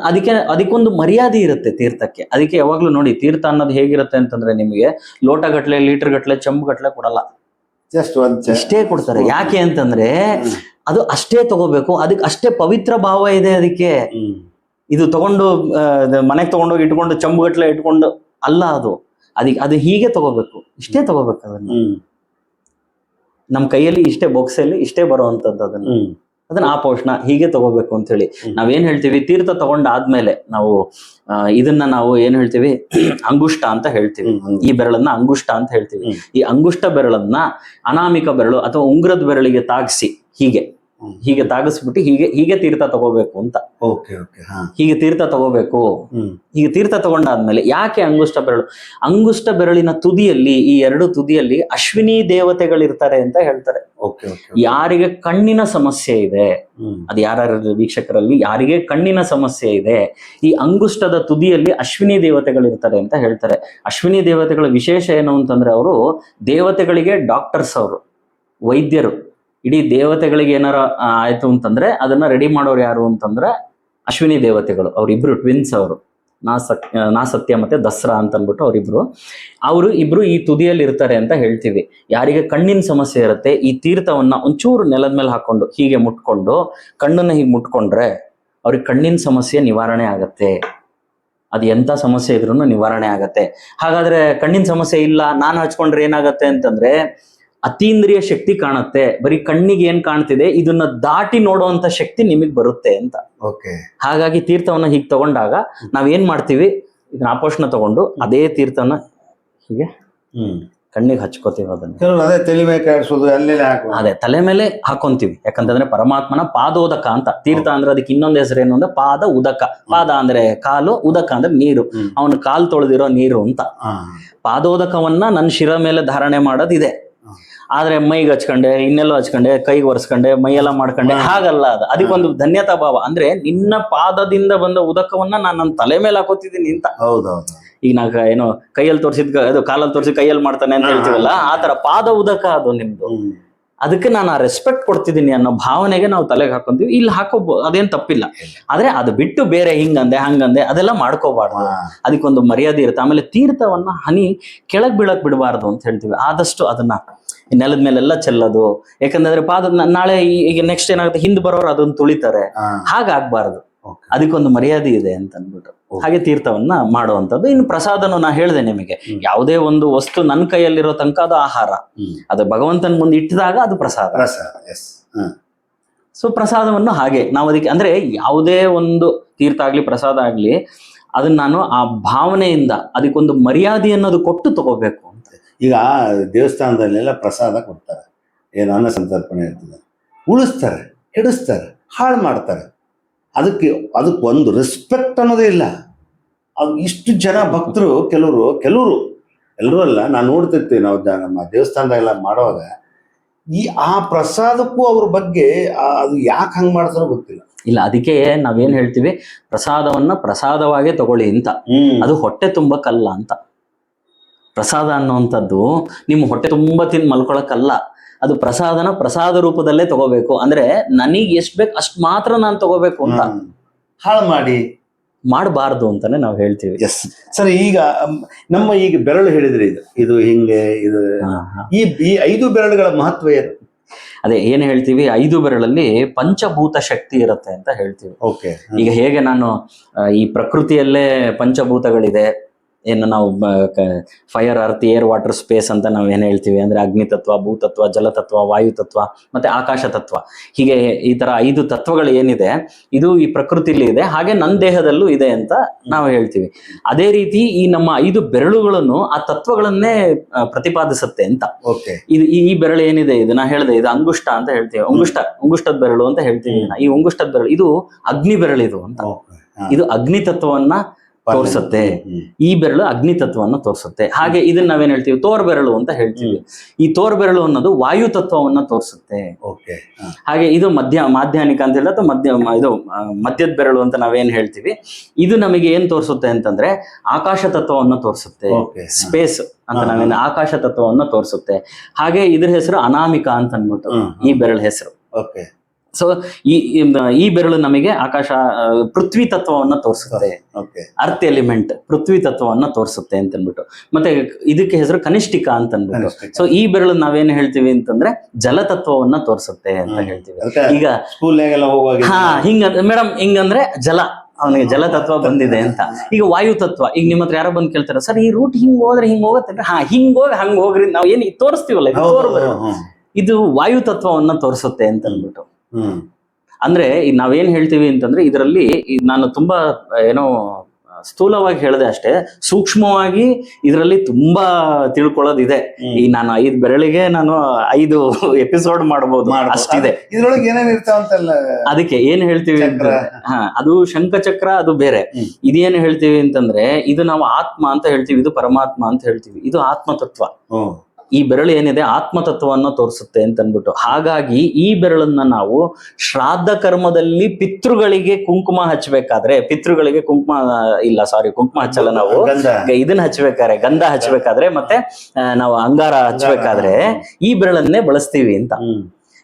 Speaker 3: ಅದಕ್ಕೊಂದು ಮರ್ಯಾದೆ ಇರುತ್ತೆ ತೀರ್ಥಕ್ಕೆ. ಅದಕ್ಕೆ ಯಾವಾಗ್ಲೂ ನೋಡಿ ತೀರ್ಥ ಅನ್ನೋದು ಹೇಗಿರುತ್ತೆ ಅಂತಂದ್ರೆ ನಿಮಗೆ ಲೋಟ ಗಟ್ಲೆ, ಲೀಟರ್ ಗಟ್ಲೆ, ಚಂಬು ಗಟ್ಲೆ ಕೊಡಲ್ಲ,
Speaker 2: ಜಸ್ಟ್ ಒಂದ್
Speaker 3: ಇಷ್ಟೇ ಕೊಡ್ತಾರೆ. ಯಾಕೆ ಅಂತಂದ್ರೆ ಅದು ಅಷ್ಟೇ ತಗೋಬೇಕು, ಅದಕ್ಕೆ ಅಷ್ಟೇ ಪವಿತ್ರ ಭಾವ ಇದೆ ಅದಕ್ಕೆ. ಇದು ತಗೊಂಡು ಮನೆಗೆ ತಗೊಂಡೋಗಿ ಇಟ್ಕೊಂಡು ಚಂಬು ಗಟ್ಲೆ ಇಟ್ಕೊಂಡು ಅಲ್ಲ, ಅದು ಹೀಗೆ ತಗೋಬೇಕು, ಇಷ್ಟೇ ತಗೋಬೇಕು ಅದನ್ನ. ನಮ್ ಕೈಯಲ್ಲಿ ಇಷ್ಟೇ ಬೊಕ್ಸಲ್ಲಿ ಇಷ್ಟೇ ಬರುವಂತದ್ದು ಅದನ್ನ ಆ ಪೋಷಣ ಹೀಗೆ ತಗೋಬೇಕು ಅಂತ ಹೇಳಿ ನಾವೇನ್ ಹೇಳ್ತೀವಿ. ತೀರ್ಥ ತಗೊಂಡಾದ್ಮೇಲೆ ನಾವು ಇದನ್ನ ನಾವು ಏನ್ ಹೇಳ್ತೀವಿ, ಅಂಗುಷ್ಟ ಅಂತ ಹೇಳ್ತೀವಿ. ಈ ಬೆರಳನ್ನ ಅಂಗುಷ್ಟ ಅಂತ ಹೇಳ್ತೀವಿ. ಈ ಅಂಗುಷ್ಟ ಬೆರಳನ್ನ ಅನಾಮಿಕ ಬೆರಳು ಅಥವಾ ಉಂಗುರದ ಬೆರಳಿಗೆ ತಾಗಿಸಿ ಹೀಗೆ ತಾಗಿಸ್ಬಿಟ್ಟು ಹೀಗೆ ತೀರ್ಥ ತಗೋಬೇಕು ಅಂತ. ಹೀಗೆ ತೀರ್ಥ ತಗೋಬೇಕು. ಹೀಗೆ ತೀರ್ಥ ತಗೊಂಡಾದ್ಮೇಲೆ ಯಾಕೆ ಅಂಗುಷ್ಟ ಬೆರಳಿನ ತುದಿಯಲ್ಲಿ, ಈ ಎರಡು ತುದಿಯಲ್ಲಿ ಅಶ್ವಿನಿ ದೇವತೆಗಳಿರ್ತಾರೆ ಅಂತ ಹೇಳ್ತಾರೆ. ಯಾರಿಗೆ ಕಣ್ಣಿನ ಸಮಸ್ಯೆ ಇದೆ, ಅದು ಯಾರ್ಯಾರ ವೀಕ್ಷಕರಲ್ಲಿ ಯಾರಿಗೆ ಕಣ್ಣಿನ ಸಮಸ್ಯೆ ಇದೆ, ಈ ಅಂಗುಷ್ಟದ ತುದಿಯಲ್ಲಿ ಅಶ್ವಿನಿ ದೇವತೆಗಳಿರ್ತಾರೆ ಅಂತ ಹೇಳ್ತಾರೆ. ಅಶ್ವಿನಿ ದೇವತೆಗಳ ವಿಶೇಷ ಏನು ಅಂತಂದ್ರೆ ಅವರು ದೇವತೆಗಳಿಗೆ ಡಾಕ್ಟರ್ಸ್, ಅವರು ವೈದ್ಯರು. ಇಡೀ ದೇವತೆಗಳಿಗೆ ಏನಾರ ಆಯ್ತು ಅಂತಂದ್ರೆ ಅದನ್ನ ರೆಡಿ ಮಾಡೋರು ಯಾರು ಅಂತಂದ್ರೆ ಅಶ್ವಿನಿ ದೇವತೆಗಳು. ಅವರಿಬ್ರು ಟ್ವಿನ್ಸ್, ಅವರು ನಾ ಸತ್ಯ ಮತ್ತೆ ದಸರಾ ಅಂತ ಅಂದ್ಬಿಟ್ಟು ಅವರು ಇಬ್ರು ಈ ತುದಿಯಲ್ಲಿ ಇರ್ತಾರೆ ಅಂತ ಹೇಳ್ತೀವಿ. ಯಾರಿಗೆ ಕಣ್ಣಿನ ಸಮಸ್ಯೆ ಇರುತ್ತೆ, ಈ ತೀರ್ಥವನ್ನ ಒಂಚೂರು ನೆಲದ ಮೇಲೆ ಹಾಕೊಂಡು ಹೀಗೆ ಮುಟ್ಕೊಂಡು ಕಣ್ಣನ್ನ ಹೀಗೆ ಮುಟ್ಕೊಂಡ್ರೆ ಅವ್ರಿಗೆ ಕಣ್ಣಿನ ಸಮಸ್ಯೆ ನಿವಾರಣೆ ಆಗತ್ತೆ. ಅದು ಎಂತ ಸಮಸ್ಯೆ ಇದ್ರೂ ನಿವಾರಣೆ ಆಗತ್ತೆ. ಹಾಗಾದ್ರೆ ಕಣ್ಣಿನ ಸಮಸ್ಯೆ ಇಲ್ಲ, ನಾನು ಹಚ್ಕೊಂಡ್ರೆ ಏನಾಗತ್ತೆ ಅಂತಂದ್ರೆ ಅತೀಂದ್ರಿಯ ಶಕ್ತಿ ಕಾಣುತ್ತೆ. ಬರೀ ಕಣ್ಣಿಗೆ ಏನ್ ಕಾಣ್ತಿದೆ ಇದನ್ನ ದಾಟಿ ನೋಡುವಂತ ಶಕ್ತಿ ನಿಮಗ್ ಬರುತ್ತೆ ಅಂತ. ಹಾಗಾಗಿ ತೀರ್ಥವನ್ನ ಹೀಗೆ ತಗೊಂಡಾಗ ನಾವೇನ್ ಮಾಡ್ತೀವಿ, ಇದನ್ನ ಆಪೋಷಣ ತಗೊಂಡು ಅದೇ ತೀರ್ಥವನ್ನ ಹೀಗೆ ಕಣ್ಣಿಗೆ ಹಚ್ಕೋತೀವಿ. ಅದನ್ನ ಅದೇ ತಲೆ ಮೇಲೆ ಹಾಕೊಂತೀವಿ. ಯಾಕಂತಂದ್ರೆ ಪರಮಾತ್ಮನ ಪಾದೋದಕ ಅಂತ. ತೀರ್ಥ ಅಂದ್ರೆ ಅದಕ್ಕೆ ಇನ್ನೊಂದು ಹೆಸರು ಏನು ಅಂದ್ರೆ ಪಾದ ಉದಕ. ಪಾದ ಅಂದ್ರೆ ಕಾಲು, ಉದಕ ಅಂದ್ರೆ ನೀರು, ಅವನು ಕಾಲು ತೊಳೆದಿರೋ ನೀರು ಅಂತ. ಪಾದೋದಕವನ್ನ ನನ್ನ ಶಿರ ಮೇಲೆ ಧಾರಣೆ ಮಾಡೋದಿದೆ. ಆದ್ರೆ ಮೈಗೆ ಹಚ್ಕೊಂಡೆ, ಇನ್ನೆಲ್ಲೋ ಹಚ್ಕೊಂಡೆ, ಕೈಗೆ ಒರೆಸ್ಕೊಂಡೆ, ಮೈಯೆಲ್ಲ ಮಾಡ್ಕೊಂಡೆ, ಹಾಗಲ್ಲ. ಅದಕ್ಕೊಂದು ಧನ್ಯತಾ ಭಾವ. ಅಂದ್ರೆ ನಿನ್ನ ಪಾದದಿಂದ ಬಂದ ಉದಕವನ್ನ ನಾನು ನನ್ನ ತಲೆ ಮೇಲೆ ಹಾಕೋತಿದ್ದೀನಿ ಅಂತ. ಈಗ ನಾಗ ಏನೋ ಕೈಯಲ್ಲಿ ತೋರಿಸಿದ್ ಅದು ಕಾಲಲ್ಲಿ ತೋರಿಸಿ ಕೈಯಲ್ಲಿ ಮಾಡ್ತಾನೆ ಅಂತ ಹೇಳ್ತೀವಲ್ಲ, ಆ ತರ ಪಾದ ಉದಕ ಅದು ನಿಮ್ದು. ಅದಕ್ಕೆ ನಾನು ಆ ರೆಸ್ಪೆಕ್ಟ್ ಕೊಡ್ತಿದ್ದೀನಿ ಅನ್ನೋ ಭಾವನೆಗೆ ನಾವು ತಲೆಗೆ ಹಾಕೊಂತೀವಿ. ಇಲ್ಲಿ ಹಾಕೋಬಹುದು, ಅದೇನ್ ತಪ್ಪಿಲ್ಲ. ಆದ್ರೆ ಅದು ಬಿಟ್ಟು ಬೇರೆ ಹಿಂಗಂದೆ ಹಂಗಂದೆ ಅದೆಲ್ಲ ಮಾಡ್ಕೋಬಾರ್ದು. ಅದಕ್ಕೊಂದು ಮರ್ಯಾದೆ ಇರುತ್ತೆ. ಆಮೇಲೆ ತೀರ್ಥವನ್ನ ಹನಿ ಕೆಳಗ್ ಬೀಳಕ್ ಬಿಡಬಾರ್ದು ಅಂತ ಹೇಳ್ತೀವಿ. ಆದಷ್ಟು ಅದನ್ನ ನೆಲದ ಮೇಲೆಲ್ಲ ಚೆಲ್ಲೋದು. ಯಾಕಂದ್ರೆ ಪಾದ ನಾಳೆ ಈಗ ನೆಕ್ಸ್ಟ್ ಏನಾಗುತ್ತೆ, ಹಿಂದ್ ಬರೋರು ಅದನ್ನ ತುಳಿತಾರೆ, ಹಾಗಾಗ್ಬಾರ್ದು. ಅದಕ್ಕೊಂದು ಮರ್ಯಾದೆ ಇದೆ ಅಂತ ಅಂದ್ಬಿಟ್ಟು ಹಾಗೆ ತೀರ್ಥವನ್ನ ಮಾಡುವಂಥದ್ದು. ಇನ್ನು ಪ್ರಸಾದನು ನಾ ಹೇಳಿದೆ ನಿಮಗೆ, ಯಾವುದೇ ಒಂದು ವಸ್ತು ನನ್ನ ಕೈಯಲ್ಲಿರೋ ತನಕ ಅದು ಆಹಾರ, ಅದು ಭಗವಂತನ ಮುಂದೆ ಇಟ್ಟಿದಾಗ ಅದು ಪ್ರಸಾದ. ಸೊ ಪ್ರಸಾದವನ್ನು ಹಾಗೆ ನಾವು ಅದಕ್ಕೆ ಅಂದ್ರೆ ಯಾವುದೇ ಒಂದು ತೀರ್ಥ ಆಗ್ಲಿ ಪ್ರಸಾದ ಆಗ್ಲಿ ಅದನ್ನ ನಾನು ಆ ಭಾವನೆಯಿಂದ ಅದಕ್ಕೊಂದು ಮರ್ಯಾದೆ ಅನ್ನೋದು ಕೊಟ್ಟು ತಗೋಬೇಕು ಅಂತ.
Speaker 2: ಈಗ ದೇವಸ್ಥಾನದಲ್ಲೆಲ್ಲ ಪ್ರಸಾದ ಕೊಡ್ತಾರೆ, ಏನು ಅನ್ನ ಸಂತರ್ಪಣೆ ಇರ್ತದೆ, ಉಳಿಸ್ತಾರೆ, ಕೆಡಿಸ್ತಾರೆ, ಹಾಳು ಮಾಡ್ತಾರೆ. ಅದಕ್ಕೊಂದು ರೆಸ್ಪೆಕ್ಟ್ ಅನ್ನೋದೇ ಇಲ್ಲ. ಅದು ಇಷ್ಟು ಜನ ಭಕ್ತರು, ಕೆಲವರು ಎಲ್ಲರೂ ಅಲ್ಲ, ನಾನು ನೋಡ್ತಿರ್ತೀವಿ ನಾವು ನಮ್ಮ ದೇವಸ್ಥಾನದಾಗೆಲ್ಲ ಮಾಡುವಾಗ ಆ ಪ್ರಸಾದಕ್ಕೂ ಅವ್ರ ಬಗ್ಗೆ ಅದು ಯಾಕೆ ಹಂಗೆ ಮಾಡ್ತಾರೋ ಗೊತ್ತಿಲ್ಲ.
Speaker 3: ಇಲ್ಲ, ಅದಕ್ಕೆ ನಾವೇನ್ ಹೇಳ್ತೀವಿ, ಪ್ರಸಾದವನ್ನ ಪ್ರಸಾದವಾಗೇ ತಗೊಳ್ಳಿ ಅಂತ. ಅದು ಹೊಟ್ಟೆ ತುಂಬಕ್ಕಲ್ಲ ಅಂತ. ಪ್ರಸಾದ ಅನ್ನುವಂಥದ್ದು ನಿಮ್ಮ ಹೊಟ್ಟೆ ತುಂಬಾ ತಿಂದು ಮಲ್ಕೊಳಕ್ಕಲ್ಲ. ಅದು ಪ್ರಸಾದ ರೂಪದಲ್ಲೇ ತಗೋಬೇಕು. ಅಂದ್ರೆ ನನಗೆ ಎಷ್ಟು ಬೇಕು ಅಷ್ಟು ಮಾತ್ರ ನಾನು ತಗೋಬೇಕು ಅಂತ,
Speaker 2: ಹಾಳು
Speaker 3: ಮಾಡಬಾರ್ದು ಅಂತಾನೆ ನಾವು ಹೇಳ್ತೀವಿ.
Speaker 2: Yes sir. ಈಗ ನಮ್ಮ ಈಗ ಬೆರಳು ಹೇಳಿದ್ರಿ, ಇದು ಹಿಂಗೆ, ಇದು ಈ 5 ಬೆರಳುಗಳ ಮಹತ್ವ ಏನು?
Speaker 3: ಅದೇ ಏನ್ ಹೇಳ್ತೀವಿ, 5 ಬೆರಳಲ್ಲಿ ಪಂಚಭೂತ ಶಕ್ತಿ ಇರುತ್ತೆ ಅಂತ ಹೇಳ್ತೀವಿ. ಈಗ ಹೇಗೆ ನಾನು ಈ ಪ್ರಕೃತಿಯಲ್ಲೇ ಪಂಚಭೂತಗಳಿದೆ, ಏನು ನಾವು fire, earth, air, water, space ಅಂತ ನಾವು ಏನ್ ಹೇಳ್ತೀವಿ ಅಂದ್ರೆ ಅಗ್ನಿ ತತ್ವ, ಭೂತತ್ವ, ಜಲತತ್ವ, ವಾಯು ತತ್ವ ಮತ್ತೆ ಆಕಾಶ ತತ್ವ. ಹೀಗೆ ಈ ತರ 5 ತತ್ವಗಳು ಏನಿದೆ ಇದು ಈ ಪ್ರಕೃತಿಲಿ ಇದೆ, ಹಾಗೆ ನನ್ನ ದೇಹದಲ್ಲೂ ಇದೆ ಅಂತ ನಾವು ಹೇಳ್ತೀವಿ. ಅದೇ ರೀತಿ ಈ ನಮ್ಮ 5 ಬೆರಳುಗಳನ್ನು ಆ ತತ್ವಗಳನ್ನೇ ಪ್ರತಿಪಾದಿಸುತ್ತೆ ಅಂತ. ಇದು ಈ ಬೆರಳು ಏನಿದೆ, ಇದು ನಾ ಹೇಳಿದೆ, ಇದು ಅಂಗುಷ್ಟ ಅಂತ ಹೇಳ್ತೀವಿ. ಅಂಗುಷ್ಟದ ಬೆರಳು ಅಂತ ಹೇಳ್ತೀವಿ. ಈ ಅಂಗುಷ್ಟದ ಬೆರಳು ಇದು ಅಗ್ನಿ ಬೆರಳಿದು ಅಂತ. ಇದು ಅಗ್ನಿ ತತ್ವವನ್ನ ತೋರ್ಸುತ್ತೆ. ಈ ಬೆರಳು ಅಗ್ನಿ ತತ್ವವನ್ನು ತೋರಿಸುತ್ತೆ. ಹಾಗೆ ಇದನ್ನ ನಾವೇನ್ ಹೇಳ್ತೀವಿ, ತೋರ್ ಬೆರಳು ಅಂತ ಹೇಳ್ತೀವಿ. ಈ ತೋರ್ ಬೆರಳು ಅನ್ನೋದು ವಾಯು ತತ್ವವನ್ನ ತೋರಿಸುತ್ತೆ. ಹಾಗೆ ಇದು ಮಾಧ್ಯಾನಿಕ ಅಂತ ಹೇಳಿದ್ರೆ ಅಥವಾ ಇದು ಮಧ್ಯದ ಬೆರಳು ಅಂತ ನಾವೇನ್ ಹೇಳ್ತೀವಿ. ಇದು ನಮಗೆ ಏನ್ ತೋರಿಸುತ್ತೆ ಅಂತಂದ್ರೆ ಆಕಾಶ ತತ್ವವನ್ನು ತೋರಿಸುತ್ತೆ. ಸ್ಪೇಸ್ ಅಂತ ನಾವೇನು ಆಕಾಶ ತತ್ವವನ್ನು ತೋರಿಸುತ್ತೆ. ಹಾಗೆ ಇದ್ರ ಹೆಸರು ಅನಾಮಿಕ ಅಂತ ಅಂದ್ಬಿಟ್ಟು ಈ ಬೆರಳ ಹೆಸರು. ಸೊ ಈ ಬೆರಳು ನಮಗೆ ಆಕಾಶ ಪೃಥ್ವಿ ತತ್ವವನ್ನ ತೋರಿಸುತ್ತೆ. ಅರ್ತ್ ಎಲಿಮೆಂಟ್ ಪೃಥ್ವಿ ತತ್ವವನ್ನ ತೋರಿಸುತ್ತೆ ಅಂತ ಅಂದ್ಬಿಟ್ಟು. ಮತ್ತೆ ಇದಕ್ಕೆ ಹೆಸರು ಕನಿಷ್ಠಿಕ ಅಂತ ಅಂದ್ಬಿಟ್ಟು. ಸೊ ಈ ಬೆರಳು ನಾವೇನ್ ಹೇಳ್ತೀವಿ ಅಂತಂದ್ರೆ ಜಲತತ್ವವನ್ನ ತೋರಿಸುತ್ತೆ ಅಂತ ಹೇಳ್ತೀವಿ. ಈಗ ಹಿಂಗ ಮೇಡಮ್ ಹಿಂಗಂದ್ರೆ ಜಲ, ಅವನಿಗೆ ಜಲತತ್ವ ಬಂದಿದೆ ಅಂತ. ಈಗ ವಾಯು ತತ್ವ, ಈಗ ನಿಮ್ಮ ಹತ್ರ ಯಾರೋ ಬಂದು ಕೇಳ್ತಾರೆ, ಸರ್ ಈ ರೂಟ್ ಹಿಂಗ್ ಹೋದ್ರೆ ಹಿಂಗ್ ಹೋಗತ್ತೆ, ಹಿಂಗ್ ಹೋಗಿ ಹಂಗ್ ಹೋಗ್ರಿ, ನಾವ್ ಏನ್ ತೋರಿಸ್ತೀವಲ್ಲ ಇದು ವಾಯು ತತ್ವವನ್ನ ತೋರಿಸುತ್ತೆ ಅಂತ ಅಂದ್ಬಿಟ್ಟು. ಅಂದ್ರೆ ನಾವೇನ್ ಹೇಳ್ತೀವಿ ಅಂತಂದ್ರೆ ಇದರಲ್ಲಿ ನಾನು ತುಂಬಾ ಏನೋ ಸ್ಥೂಲವಾಗಿ ಹೇಳಿದೆ ಅಷ್ಟೇ, ಸೂಕ್ಷ್ಮವಾಗಿ ಇದರಲ್ಲಿ ತುಂಬಾ ತಿಳ್ಕೊಳ್ಳೋದಿದೆ. ಈ ನಾನು 5 ಬೆರಳಿಗೆ ನಾನು 5 ಎಪಿಸೋಡ್ ಮಾಡಬಹುದು, ಅಷ್ಟಿದೆ.
Speaker 2: ಇದ್ರೊಳಗೆ ಏನೇನ್ ಇರ್ತಾವಂತಲ್ಲ,
Speaker 3: ಅದಕ್ಕೆ ಏನ್ ಹೇಳ್ತೀವಿ ಅಂತ, ಅದು ಶಂಖಚಕ್ರ ಅದು ಬೇರೆ. ಇದೇನ್ ಹೇಳ್ತೀವಿ ಅಂತಂದ್ರೆ ಇದು ನಾವು ಆತ್ಮ ಅಂತ ಹೇಳ್ತೀವಿ, ಇದು ಪರಮಾತ್ಮ ಅಂತ ಹೇಳ್ತೀವಿ. ಇದು ಆತ್ಮತತ್ವ. ಈ ಬೆರಳು ಏನಿದೆ ಆತ್ಮತತ್ವವನ್ನು ತೋರಿಸುತ್ತೆ ಅಂತ ಅಂದ್ಬಿಟ್ಟು. ಹಾಗಾಗಿ ಈ ಬೆರಳನ್ನ ನಾವು ಶ್ರಾದ್ದ ಕರ್ಮದಲ್ಲಿ ಪಿತೃಗಳಿಗೆ ಕುಂಕುಮ ಹಚ್ಚಬೇಕಾದ್ರೆ, ಪಿತೃಗಳಿಗೆ ಕುಂಕುಮ ಕುಂಕುಮ ಹಚ್ಚಲ್ಲ ನಾವು, ಇದನ್ನ ಹಚ್ಬೇಕಾದ್ರೆ, ಗಂಧ ಹಚ್ಬೇಕಾದ್ರೆ, ಮತ್ತೆ ನಾವು ಅಂಗಾರ ಹಚ್ಬೇಕಾದ್ರೆ ಈ ಬೆರಳನ್ನೇ ಬಳಸ್ತೀವಿ ಅಂತ.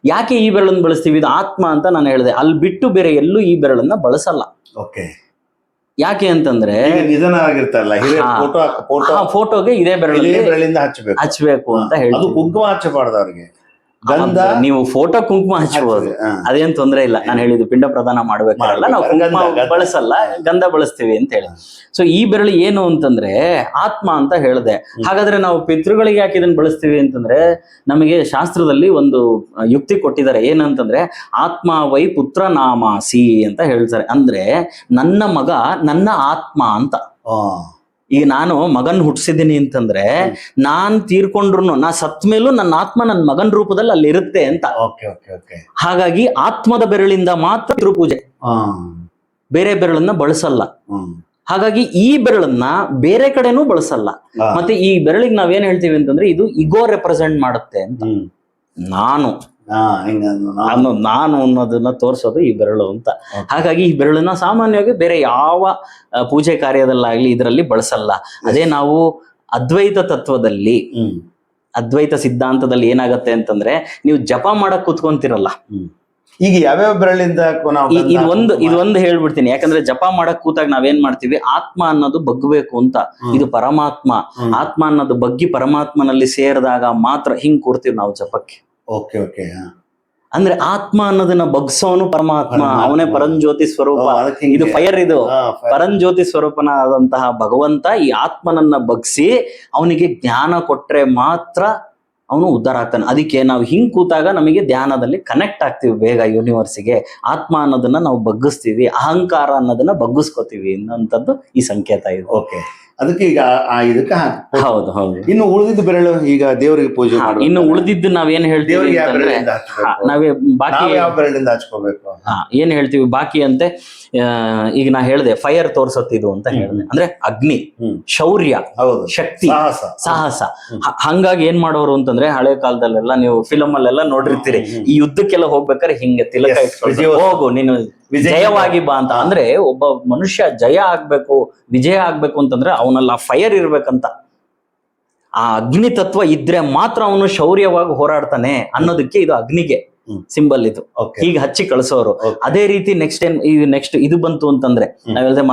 Speaker 3: ಯಾಕೆ ಈ ಬೆರಳನ್ನು ಬಳಸ್ತೀವಿ? ಇದು ಆತ್ಮ ಅಂತ ನಾನು ಹೇಳಿದೆ. ಅಲ್ಲಿ ಬಿಟ್ಟು ಬೇರೆ ಎಲ್ಲೂ ಈ ಬೆರಳನ್ನ ಬಳಸಲ್ಲ. ಯಾಕೆ ಅಂತಂದ್ರೆ
Speaker 2: ನಿಧನ ಆಗಿರ್ತಾರಲ್ಲ,
Speaker 3: ಫೋಟೋಗೆ ಇದೇ
Speaker 2: ಬೆರಳಿಂದ
Speaker 3: ಹಚ್ಬೇಕು ಅಂತ ಹೇಳಿ
Speaker 2: ಕುಂಕುಮ ಹಚ್ಚಬಾರ್ದು ಅವ್ರಿಗೆ. ಗಂಧ
Speaker 3: ನೀವು ಫೋಟೋ ಕುಂಕುಮ ಹಚ್ಚಬಹುದು, ಅದೇನ್ ತೊಂದ್ರೆ ಇಲ್ಲ. ನಾನು ಹೇಳಿದ್ದು ಪಿಂಡ ಪ್ರದಾನ ಮಾಡ್ಬೇಕಾರಲ್ಲ ನಾವು ಕುಂಕುಮ ಬಳಸಲ್ಲ, ಗಂಧ ಬಳಸ್ತೀವಿ ಅಂತ ಹೇಳಿ. ಸೊ ಈ ಬೆರಳು ಏನು ಅಂತಂದ್ರೆ ಆತ್ಮ ಅಂತ ಹೇಳಿದೆ. ಹಾಗಾದ್ರೆ ನಾವು ಪಿತೃಗಳಿಗೆ ಯಾಕೆ ಇದನ್ನ ಬಳಸ್ತೀವಿ ಅಂತಂದ್ರೆ ನಮಗೆ ಶಾಸ್ತ್ರದಲ್ಲಿ ಒಂದು ಯುಕ್ತಿ ಕೊಟ್ಟಿದ್ದಾರೆ. ಏನಂತಂದ್ರೆ ಆತ್ಮ ವೈ ಪುತ್ರ ನಾಮಾಸಿ ಅಂತ ಹೇಳ್ತಾರೆ. ಅಂದ್ರೆ ನನ್ನ ಮಗ ನನ್ನ ಆತ್ಮ ಅಂತ. ಈಗ ನಾನು ಮಗನ್ ಹುಟ್ಟಿಸಿದ್ದೀನಿ ಅಂತಂದ್ರೆ ನಾನ್ ತೀರ್ಕೊಂಡ್ರು, ನಾ ಸತ್ ಮೇಲೂ ನನ್ನ ಆತ್ಮ ನನ್ನ ಮಗನ್ ರೂಪದಲ್ಲಿ ಅಲ್ಲಿ ಇರುತ್ತೆ ಅಂತ. ಹಾಗಾಗಿ ಆತ್ಮದ ಬೆರಳಿಂದ ಮಾತ್ರ ಪಿತೃಪೂಜೆ, ಬೇರೆ ಬೆರಳನ್ನ ಬಳಸಲ್ಲ. ಹಾಗಾಗಿ ಈ ಬೆರಳನ್ನ ಬೇರೆ ಕಡೆನೂ ಬಳಸಲ್ಲ. ಮತ್ತೆ ಈ ಬೆರಳಿಗೆ ನಾವೇನ್ ಹೇಳ್ತೀವಿ ಅಂತಂದ್ರೆ ಇದು ಇಗೋ ರೆಪ್ರೆಸೆಂಟ್ ಮಾಡುತ್ತೆ ಅಂತ. ನಾನು ಅನ್ನೋದನ್ನ ತೋರಿಸೋದು ಈ ಬೆರಳು ಅಂತ. ಹಾಗಾಗಿ ಈ ಬೆರಳನ್ನ ಸಾಮಾನ್ಯವಾಗಿ ಬೇರೆ ಯಾವ ಪೂಜೆ ಕಾರ್ಯದಲ್ಲಾಗ್ಲಿ ಇದರಲ್ಲಿ ಬಳಸಲ್ಲ. ಅದೇ ನಾವು ಅದ್ವೈತ ತತ್ವದಲ್ಲಿ, ಅದ್ವೈತ ಸಿದ್ಧಾಂತದಲ್ಲಿ ಏನಾಗತ್ತೆ ಅಂತಂದ್ರೆ ನೀವು ಜಪ ಮಾಡಕ್ ಕೂತ್ಕೊಂತಿರಲ್ಲ.
Speaker 2: ಈಗ ಯಾವ್ಯಾವ ಬೆರಳಿಂದ
Speaker 3: ಇದೊಂದು ಹೇಳ್ಬಿಡ್ತೀನಿ. ಯಾಕಂದ್ರೆ ಜಪ ಮಾಡಕ್ ಕೂತಾಗ ನಾವೇನ್ ಮಾಡ್ತೀವಿ, ಆತ್ಮ ಅನ್ನೋದು ಬಗ್ಬೇಕು ಅಂತ. ಇದು ಪರಮಾತ್ಮ, ಆತ್ಮ ಅನ್ನೋದು ಬಗ್ಗಿ ಪರಮಾತ್ಮನಲ್ಲಿ ಸೇರಿದಾಗ ಮಾತ್ರ ಹಿಂಗ್ ಕೂರ್ತೀವಿ ನಾವು ಜಪಕ್ಕೆ. ಅಂದ್ರೆ ಆತ್ಮ ಅನ್ನೋದನ್ನ ಬಗ್ಸೋನು ಪರಮಾತ್ಮ, ಅವನೇ ಪರಂಜ್ಯೋತಿ ಸ್ವರೂಪ. ಇದು ಫೈರ್, ಇದು ಪರಂಜ್ಯೋತಿ ಸ್ವರೂಪನಾದಂತಹ ಭಗವಂತ ಈ ಆತ್ಮನನ್ನ ಬಗ್ಸಿ ಅವನಿಗೆ ಜ್ಞಾನ ಕೊಟ್ರೆ ಮಾತ್ರ ಅವನು ಉದ್ಧಾರ ಆಗ್ತಾನೆ. ಅದಕ್ಕೆ ನಾವು ಹಿಂಗ್ ಕೂತಾಗ ನಮಗೆ ಧ್ಯಾನದಲ್ಲಿ ಕನೆಕ್ಟ್ ಆಗ್ತೀವಿ ಬೇಗ ಯೂನಿವರ್ಸಿಗೆ. ಆತ್ಮ ಅನ್ನೋದನ್ನ ನಾವು ಬಗ್ಗಿಸ್ತೀವಿ, ಅಹಂಕಾರ ಅನ್ನೋದನ್ನ ಬಗ್ಗಿಸ್ಕೋತೀವಿ ಅನ್ನೋಂಥದ್ದು ಈ ಸಂಕೇತ ಇದು.
Speaker 2: ಅದಕ್ಕೆ ಈಗ ಇದಕ್ಕೆ
Speaker 3: ಹೌದು.
Speaker 2: ಇನ್ನು ಉಳಿದಿದ್ದು ಬೆರಳು ಈಗ ದೇವರಿಗೆ ಪೂಜೆ ಮಾಡಿ,
Speaker 3: ಇನ್ನು ಉಳಿದಿದ್ದು ನಾವೇನ್ ಹೇಳ್ತೀವಿ ಅಂತಂದ್ರೆ ನಾವೇ ಬಾಕಿ
Speaker 2: ಯಾವ ಬೆರಳಿಂದ ಹಚ್ಕೋಬೇಕು
Speaker 3: ಏನ್ ಹೇಳ್ತೀವಿ ಬಾಕಿ ಅಂತೆ. ಈಗ ನಾ ಹೇಳ್ದೆ ಫೈರ್ ತೋರ್ಸತ್ತಿದು ಅಂತ ಹೇಳಿದೆ. ಅಂದ್ರೆ ಅಗ್ನಿ, ಶೌರ್ಯ, ಶಕ್ತಿ, ಸಾಹಸ. ಹಂಗಾಗಿ ಏನ್ ಮಾಡೋರು ಅಂತಂದ್ರೆ ಹಳೆ ಕಾಲದಲ್ಲೆಲ್ಲ ನೀವು ಫಿಲಮ್ ಅಲ್ಲೆಲ್ಲ ನೋಡಿರ್ತೀರಿ, ಈ ಯುದ್ಧಕ್ಕೆಲ್ಲ ಹೋಗ್ಬೇಕಾದ್ರೆ ಹಿಂಗೆ ತಿಲಕ ಇಟ್ಕೊಂಡು ಹೋಗು ನೀನು ಜಯವಾಗಿ ಬಾ ಅಂತ. ಅಂದ್ರೆ ಒಬ್ಬ ಮನುಷ್ಯ ಜಯ ಆಗ್ಬೇಕು, ವಿಜಯ ಆಗ್ಬೇಕು ಅಂತಂದ್ರೆ ಅವನಲ್ಲಿ ಆ ಫೈರ್ ಇರ್ಬೇಕಂತ. ಆ ಅಗ್ನಿ ತತ್ವ ಇದ್ರೆ ಮಾತ್ರ ಅವನು ಶೌರ್ಯವಾಗಿ ಹೋರಾಡ್ತಾನೆ ಅನ್ನೋದಕ್ಕೆ ಇದು ಅಗ್ನಿಗೆ ಸಿಂಬಲ್. ಇದು ಹೀಗೆ ಹಚ್ಚಿ ಕಳಿಸೋರು. ಅದೇ ರೀತಿ ನೆಕ್ಸ್ಟ್ ಇದು ಬಂತು ಅಂತಂದ್ರೆ ನಾವೆಲ್ಲದೆ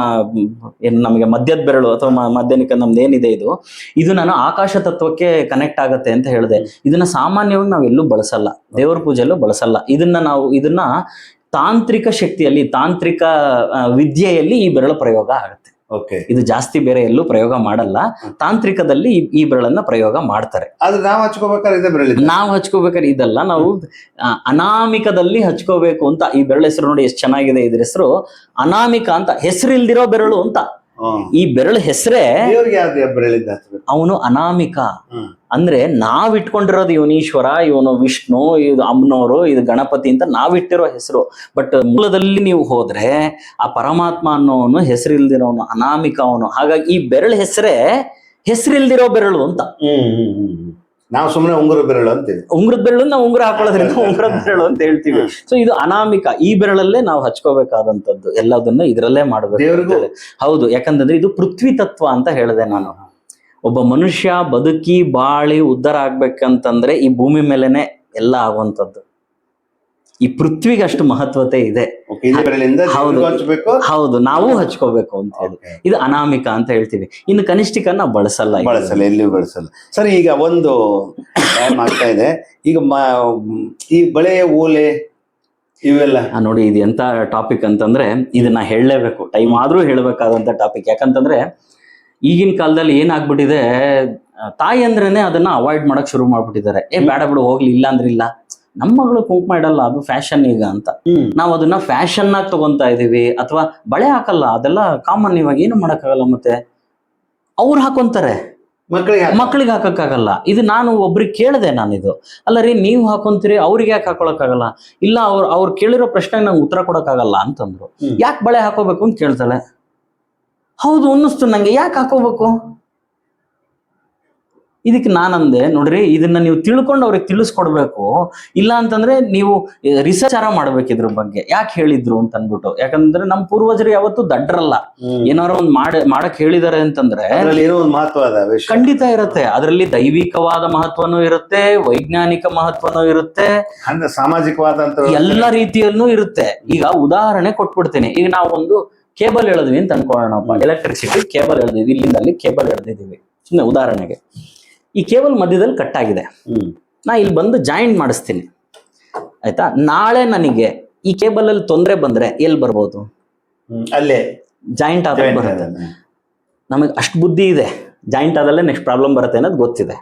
Speaker 3: ನಮಗೆ ಮಧ್ಯದ ಬೆರಳು ಅಥವಾ ಮಧ್ಯನಿಕ ನಮ್ದು ಏನಿದೆ ಇದು ನಾನು ಆಕಾಶ ತತ್ವಕ್ಕೆ ಕನೆಕ್ಟ್ ಆಗತ್ತೆ ಅಂತ ಹೇಳಿದೆ. ಇದನ್ನ ಸಾಮಾನ್ಯವಾಗಿ ನಾವೆಲ್ಲೂ ಬಳಸಲ್ಲ, ದೇವರ ಪೂಜೆಯಲ್ಲೂ ಬಳಸಲ್ಲ. ಇದನ್ನ ತಾಂತ್ರಿಕ ಶಕ್ತಿಯಲ್ಲಿ, ತಾಂತ್ರಿಕ ವಿದ್ಯೆಯಲ್ಲಿ ಈ ಬೆರಳು ಪ್ರಯೋಗ ಆಗುತ್ತೆ. ಇದು ಜಾಸ್ತಿ ಬೇರೆ ಎಲ್ಲೂ ಪ್ರಯೋಗ ಮಾಡಲ್ಲ. ತಾಂತ್ರಿಕದಲ್ಲಿ ಈ ಬೆರಳನ್ನ ಪ್ರಯೋಗ ಮಾಡ್ತಾರೆ.
Speaker 2: ನಾವು
Speaker 3: ಹಚ್ಕೋಬೇಕಾದ್ರೆ ಇದಲ್ಲ, ನಾವು ಅನಾಮಿಕದಲ್ಲಿ ಹಚ್ಕೋಬೇಕು ಅಂತ. ಈ ಬೆರಳ ಹೆಸರು ನೋಡಿ ಎಷ್ಟು ಚೆನ್ನಾಗಿದೆ. ಇದ್ರ ಹೆಸರು ಅನಾಮಿಕ ಅಂತ, ಹೆಸರು ಇಲ್ದಿರೋ ಬೆರಳು ಅಂತ. ಈ ಬೆರಳು ಹೆಸರೇ
Speaker 2: ದೇವ್ರಿಗೆ ಯಾವ್ದು ಬೆರಳಿಂದ ಹಚ್ಬೇಕು?
Speaker 3: ಅವನು ಅನಾಮಿಕ.
Speaker 2: ಹ್ಮ್.
Speaker 3: ಅಂದ್ರೆ ನಾವ್ ಇಟ್ಕೊಂಡಿರೋದು ಇವನೀಶ್ವರ, ಇವನು ವಿಷ್ಣು, ಇದು ಅಮ್ಮನವರು, ಇದು ಗಣಪತಿ ಅಂತ ನಾವಿಟ್ಟಿರೋ ಹೆಸರು. ಬಟ್ ಮೂಲದಲ್ಲಿ ನೀವು ಹೋದ್ರೆ ಆ ಪರಮಾತ್ಮ ಅನ್ನೋನು ಹೆಸರಿಲ್ದಿರೋನು, ಅನಾಮಿಕ ಅವನು. ಹಾಗಾಗಿ ಈ ಬೆರಳು ಹೆಸರೇ ಹೆಸರಿಲ್ದಿರೋ ಬೆರಳು ಅಂತ.
Speaker 2: ನಾವು ಸುಮ್ಮನೆ ಉಂಗುರ ಬೆರಳು ಅಂತೀವಿ.
Speaker 3: ಉಂಗುರದ ಬೆರಳು ನಾವು ಉಂಗುರ ಹಾಕೊಳ್ಳೋದ್ರಿಂದ ಉಂಗುರದ ಬೆರಳು ಅಂತ ಹೇಳ್ತೀವಿ. ಸೊ ಇದು ಅನಾಮಿಕ. ಈ ಬೆರಳಲ್ಲೇ ನಾವು ಹಚ್ಕೋಬೇಕಾದಂತದ್ದು ಎಲ್ಲದನ್ನು ಇದರಲ್ಲೇ ಮಾಡ್ಬೇಕು.
Speaker 2: ದೇವ್ರಿಗೂ
Speaker 3: ಹೌದು, ಯಾಕಂತಂದ್ರೆ ಇದು ಪೃಥ್ವಿ ತತ್ವ ಅಂತ ಹೇಳಿದೆ ನಾನು. ಒಬ್ಬ ಮನುಷ್ಯ ಬದುಕಿ ಬಾಳಿ ಉದ್ಧಾರ ಆಗ್ಬೇಕಂತಂದ್ರೆ ಈ ಭೂಮಿ ಮೇಲೆನೆ ಎಲ್ಲ ಆಗುವಂತದ್ದು. ಈ ಪೃಥ್ವಿಗೆ ಅಷ್ಟು ಮಹತ್ವತೆ ಇದೆ.
Speaker 2: ಹೌದು
Speaker 3: ಹೌದು, ನಾವು ಹಚ್ಕೋಬೇಕು ಅಂತ ಹೇಳಿ ಇದು ಅನಾಮಿಕ ಅಂತ ಹೇಳ್ತೀವಿ. ಇನ್ನು ಕನಿಷ್ಠಿಕ ನಾವು ಬಳಸಲ್ಲ
Speaker 2: ಎಲ್ಲಿಯೂ ಬಳಸಲ್ಲ. ಸರಿ, ಈಗ ಒಂದು ಟೈಮ್ ಆಗ್ತಾ ಇದೆ. ಈಗ ಈ ಬಳೆ ಓಲೆ ಇವೆಲ್ಲ
Speaker 3: ನೋಡಿ, ಇದು ಎಂತ ಟಾಪಿಕ್ ಅಂತಂದ್ರೆ ಇದನ್ನ ಹೇಳಲೇಬೇಕು, ಟೈಮ್ ಆದ್ರೂ ಹೇಳ್ಬೇಕಾದಂತ ಟಾಪಿಕ್. ಯಾಕಂತಂದ್ರೆ ಈಗಿನ ಕಾಲದಲ್ಲಿ ಏನಾಗ್ಬಿಟ್ಟಿದೆ, ತಾಯಿ ಅಂದ್ರೇನೆ ಅದನ್ನ ಅವಾಯ್ಡ್ ಮಾಡಕ್ ಶುರು ಮಾಡ್ಬಿಟ್ಟಿದ್ದಾರೆ. ಬೇಡ ಬಿಡು ಹೋಗ್ಲಿ, ಇಲ್ಲ ಅಂದ್ರೆ ಇಲ್ಲ, ನಮ್ಮ ಮಗಳು ಕುಂಕುಮ ಇಡಲ್ಲ, ಅದು ಫ್ಯಾಷನ್ ಈಗ ಅಂತ ನಾವು ಅದನ್ನ ಫ್ಯಾಷನ್ ಆಗಿ ತಗೊಂತಾ ಇದೀವಿ. ಅಥವಾ ಬಳೆ ಹಾಕಲ್ಲ, ಅದೆಲ್ಲ ಕಾಮನ್, ಇವಾಗ ಏನು ಮಾಡಕ್ಕಾಗಲ್ಲ. ಮತ್ತೆ ಅವ್ರು ಹಾಕೊಂತಾರೆ, ಮಕ್ಕಳಿಗೆ ಹಾಕಕ್ಕಾಗಲ್ಲ. ಇದು ನಾನು ಒಬ್ರಿಗೆ ಕೇಳಿದೆ, ನಾನಿದು ಅಲ್ಲ ರೀ ನೀವು ಹಾಕೊಂತೀರಿ, ಅವ್ರಿಗೆ ಯಾಕೆ ಹಾಕೊಳಕ್ಕಾಗಲ್ಲ? ಇಲ್ಲ, ಅವ್ರು ಕೇಳಿರೋ ಪ್ರಶ್ನೆಗೆ ನಂಗೆ ಉತ್ತರ ಕೊಡಕ್ಕಾಗಲ್ಲ ಅಂತಂದ್ರು. ಯಾಕೆ ಬಳೆ ಹಾಕೋಬೇಕು ಅಂತ ಕೇಳ್ತಾಳೆ. ಹೌದು ಅನ್ನಿಸ್ತು ನಂಗೆ, ಯಾಕೆ ಹಾಕೋಬೇಕು? ಇದಕ್ಕೆ ನಾನಂದೆ, ನೋಡ್ರಿ, ಇದನ್ನ ನೀವು ತಿಳ್ಕೊಂಡು ಅವ್ರಿಗೆ ತಿಳಿಸ್ಕೊಡ್ಬೇಕು. ಇಲ್ಲ ಅಂತಂದ್ರೆ ನೀವು ರಿಸರ್ಚ್ ಮಾಡ್ಬೇಕು ಇದ್ರ ಬಗ್ಗೆ, ಯಾಕೆ ಹೇಳಿದ್ರು ಅಂತ ಅನ್ಬಿಟ್ಟು. ಯಾಕಂದ್ರೆ ನಮ್ಮ ಪೂರ್ವಜರು ಯಾವತ್ತೂ ದಡ್ರಲ್ಲ. ಏನಾರು ಒಂದ್ ಮಾಡಕ್ ಹೇಳಿದಾರೆ ಅಂತಂದ್ರೆ
Speaker 2: ಏನೋ ಒಂದು ಮಹತ್ವ
Speaker 3: ಖಂಡಿತ ಇರುತ್ತೆ. ಅದರಲ್ಲಿ ದೈವಿಕವಾದ ಮಹತ್ವನೂ ಇರುತ್ತೆ, ವೈಜ್ಞಾನಿಕ ಮಹತ್ವನೂ ಇರುತ್ತೆ,
Speaker 2: ಸಾಮಾಜಿಕವಾದ
Speaker 3: ಎಲ್ಲ ರೀತಿಯಲ್ಲೂ ಇರುತ್ತೆ. ಈಗ ಉದಾಹರಣೆ ಕೊಟ್ಬಿಡ್ತೀನಿ. ಈಗ ನಾವು ಒಂದು ಕೇಬಲ್ ಎಳೆದ್ವಿ ಅಂತ ಅನ್ಕೊಳ್ಳೋಣಪ್ಪ, ಎಲೆಕ್ಟ್ರಿಸಿಟಿ ಕೇಬಲ್ ಎಳೆದಿದ್ವಿ, ಇಲ್ಲಿಂದ ಅಲ್ಲಿ ಕೇಬಲ್ ಎಳೆದಿದ್ದೀವಿ. ಸುಮ್ಮನೆ ಉದಾಹರಣೆಗೆ, ಈ ಕೇಬಲ್ ಮಧ್ಯದಲ್ಲಿ ಕಟ್ ಆಗಿದೆ. ನಾ ಇಲ್ಲಿ ಬಂದು ಜಾಯಿಂಟ್ ಮಾಡಿಸ್ತೀನಿ, ಆಯ್ತಾ? ನಾಳೆ ನನಗೆ ಈ ಕೇಬಲ್ ಅಲ್ಲಿ ತೊಂದರೆ ಬಂದ್ರೆ ಎಲ್ಲಿ ಬರ್ಬೋದು?
Speaker 2: ಅಲ್ಲೇ
Speaker 3: ಜಾಯಿಂಟ್ ಆದ ಬರುತ್ತೆ. ನಮಗೆ ಅಷ್ಟು ಬುದ್ಧಿ ಇದೆ, ಜಾಯಿಂಟ್ ಆದಲ್ಲೇ ನೆಕ್ಸ್ಟ್ ಪ್ರಾಬ್ಲಮ್ ಬರುತ್ತೆ ಅನ್ನೋದು ಗೊತ್ತಿದೆ.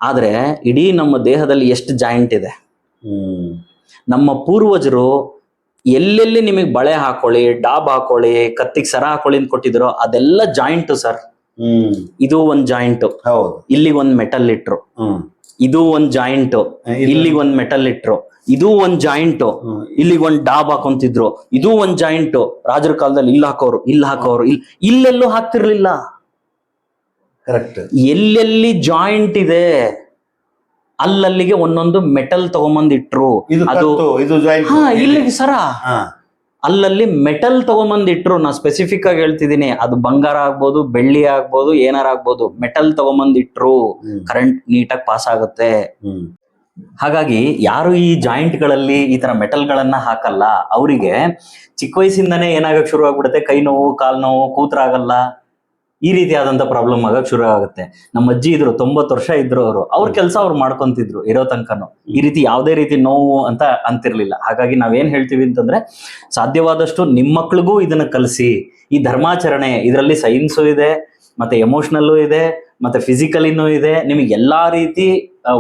Speaker 3: ಆದ್ರೆ ಇಡೀ ನಮ್ಮ ದೇಹದಲ್ಲಿ ಎಷ್ಟು ಜಾಯಿಂಟ್ ಇದೆ. ನಮ್ಮ ಪೂರ್ವಜರು ಎಲ್ಲೆಲ್ಲಿ ನಿಮಗೆ ಬಳೆ ಹಾಕೊಳ್ಳಿ, ಡಾಬ್ ಹಾಕೊಳ್ಳಿ, ಕತ್ತಿಗೆ ಸರ ಹಾಕೊಳ್ಳಿ ಅಂತ ಕೊಟ್ಟಿದ್ರು, ಅದೆಲ್ಲ ಜಾಯಿಂಟ್ ಸರ್. ಇದು ಒಂದ್ ಜಾಯಿಂಟ್, ಇಲ್ಲಿಗೆ ಒಂದ್ ಮೆಟಲ್ ಇಟ್ರು. ಇದು ಒಂದ್ ಜಾಯಿಂಟ್, ಇಲ್ಲಿಗೆ ಒಂದ್ ಮೆಟಲ್ ಇಟ್ರು. ಇದು ಒಂದ್ ಜಾಯಿಂಟ್, ಇಲ್ಲಿಗೆ ಒಂದ್ ಡಾಬ್ ಹಾಕೊಂತಿದ್ರು. ಇದು ಒಂದ್ ಜಾಯಿಂಟ್. ರಾಜರ ಕಾಲದಲ್ಲಿ ಇಲ್ಲಿ ಹಾಕೋರು, ಇಲ್ಲೆಲ್ಲೂ ಹಾಕ್ತಿರ್ಲಿಲ್ಲ.
Speaker 2: ಕರೆಕ್ಟ್.
Speaker 3: ಎಲ್ಲೆಲ್ಲಿ ಜಾಯಿಂಟ್ ಇದೆ ಅಲ್ಲಲ್ಲಿಗೆ ಒಂದೊಂದು ಮೆಟಲ್ ತಗೊಂಬಂದ್ ಇಟ್ರು. ಅದು ಇಲ್ಲಿಗೆ ಸರ, ಅಲ್ಲಲ್ಲಿ ಮೆಟಲ್ ತಗೊಂಬಂದ್ ಇಟ್ರು. ನಾ ಸ್ಪೆಸಿಫಿಕ್ ಆಗಿ ಹೇಳ್ತಿದ್ದೀನಿ, ಅದು ಬಂಗಾರ ಆಗ್ಬೋದು, ಬೆಳ್ಳಿ ಆಗ್ಬೋದು, ಏನಾರ ಆಗ್ಬೋದು, ಮೆಟಲ್ ತಗೊಂಬಂದ್ ಇಟ್ರು. ಕರೆಂಟ್ ನೀಟಾಗಿ ಪಾಸ್ ಆಗುತ್ತೆ. ಹಾಗಾಗಿ ಯಾರು ಈ ಜಾಯಿಂಟ್ ಗಳಲ್ಲಿ ಈ ತರ ಮೆಟಲ್ ಗಳನ್ನ ಹಾಕಲ್ಲ, ಅವರಿಗೆ ಚಿಕ್ಕ ವಯಸ್ಸಿಂದಾನೇ ಏನಾಗಕ್ ಶುರು ಆಗ್ಬಿಡುತ್ತೆ, ಕೈ ನೋವು, ಕಾಲ್ ನೋವು, ಕೂತ್ರಾಗಲ್ಲ, ಈ ರೀತಿಯಾದಂತ ಪ್ರಾಬ್ಲಮ್ ಆಗಕ್ ಶುರು ಆಗುತ್ತೆ. ನಮ್ಮ ಅಜ್ಜಿ ಇದ್ರು, 90 ವರ್ಷ ಇದ್ರು, ಅವ್ರ ಕೆಲಸ ಅವ್ರು ಮಾಡ್ಕೊಂತಿದ್ರು ಇರೋ ತನಕನು. ಈ ರೀತಿ ಯಾವುದೇ ರೀತಿ ನೋವು ಅಂತ ಅಂತಿರ್ಲಿಲ್ಲ. ಹಾಗಾಗಿ ನಾವೇನ್ ಹೇಳ್ತೀವಿ ಅಂತಂದ್ರೆ, ಸಾಧ್ಯವಾದಷ್ಟು ನಿಮ್ಮ ಮಕ್ಳಿಗೂ ಇದನ್ನ ಕಲಿಸಿ. ಈ ಧರ್ಮಾಚರಣೆ, ಇದರಲ್ಲಿ ಸೈನ್ಸು ಇದೆ, ಮತ್ತೆ ಎಮೋಷನಲ್ಲು ಇದೆ, ಮತ್ತೆ ಫಿಸಿಕಲಿನೂ ಇದೆ. ನಿಮಗೆ ಎಲ್ಲಾ ರೀತಿ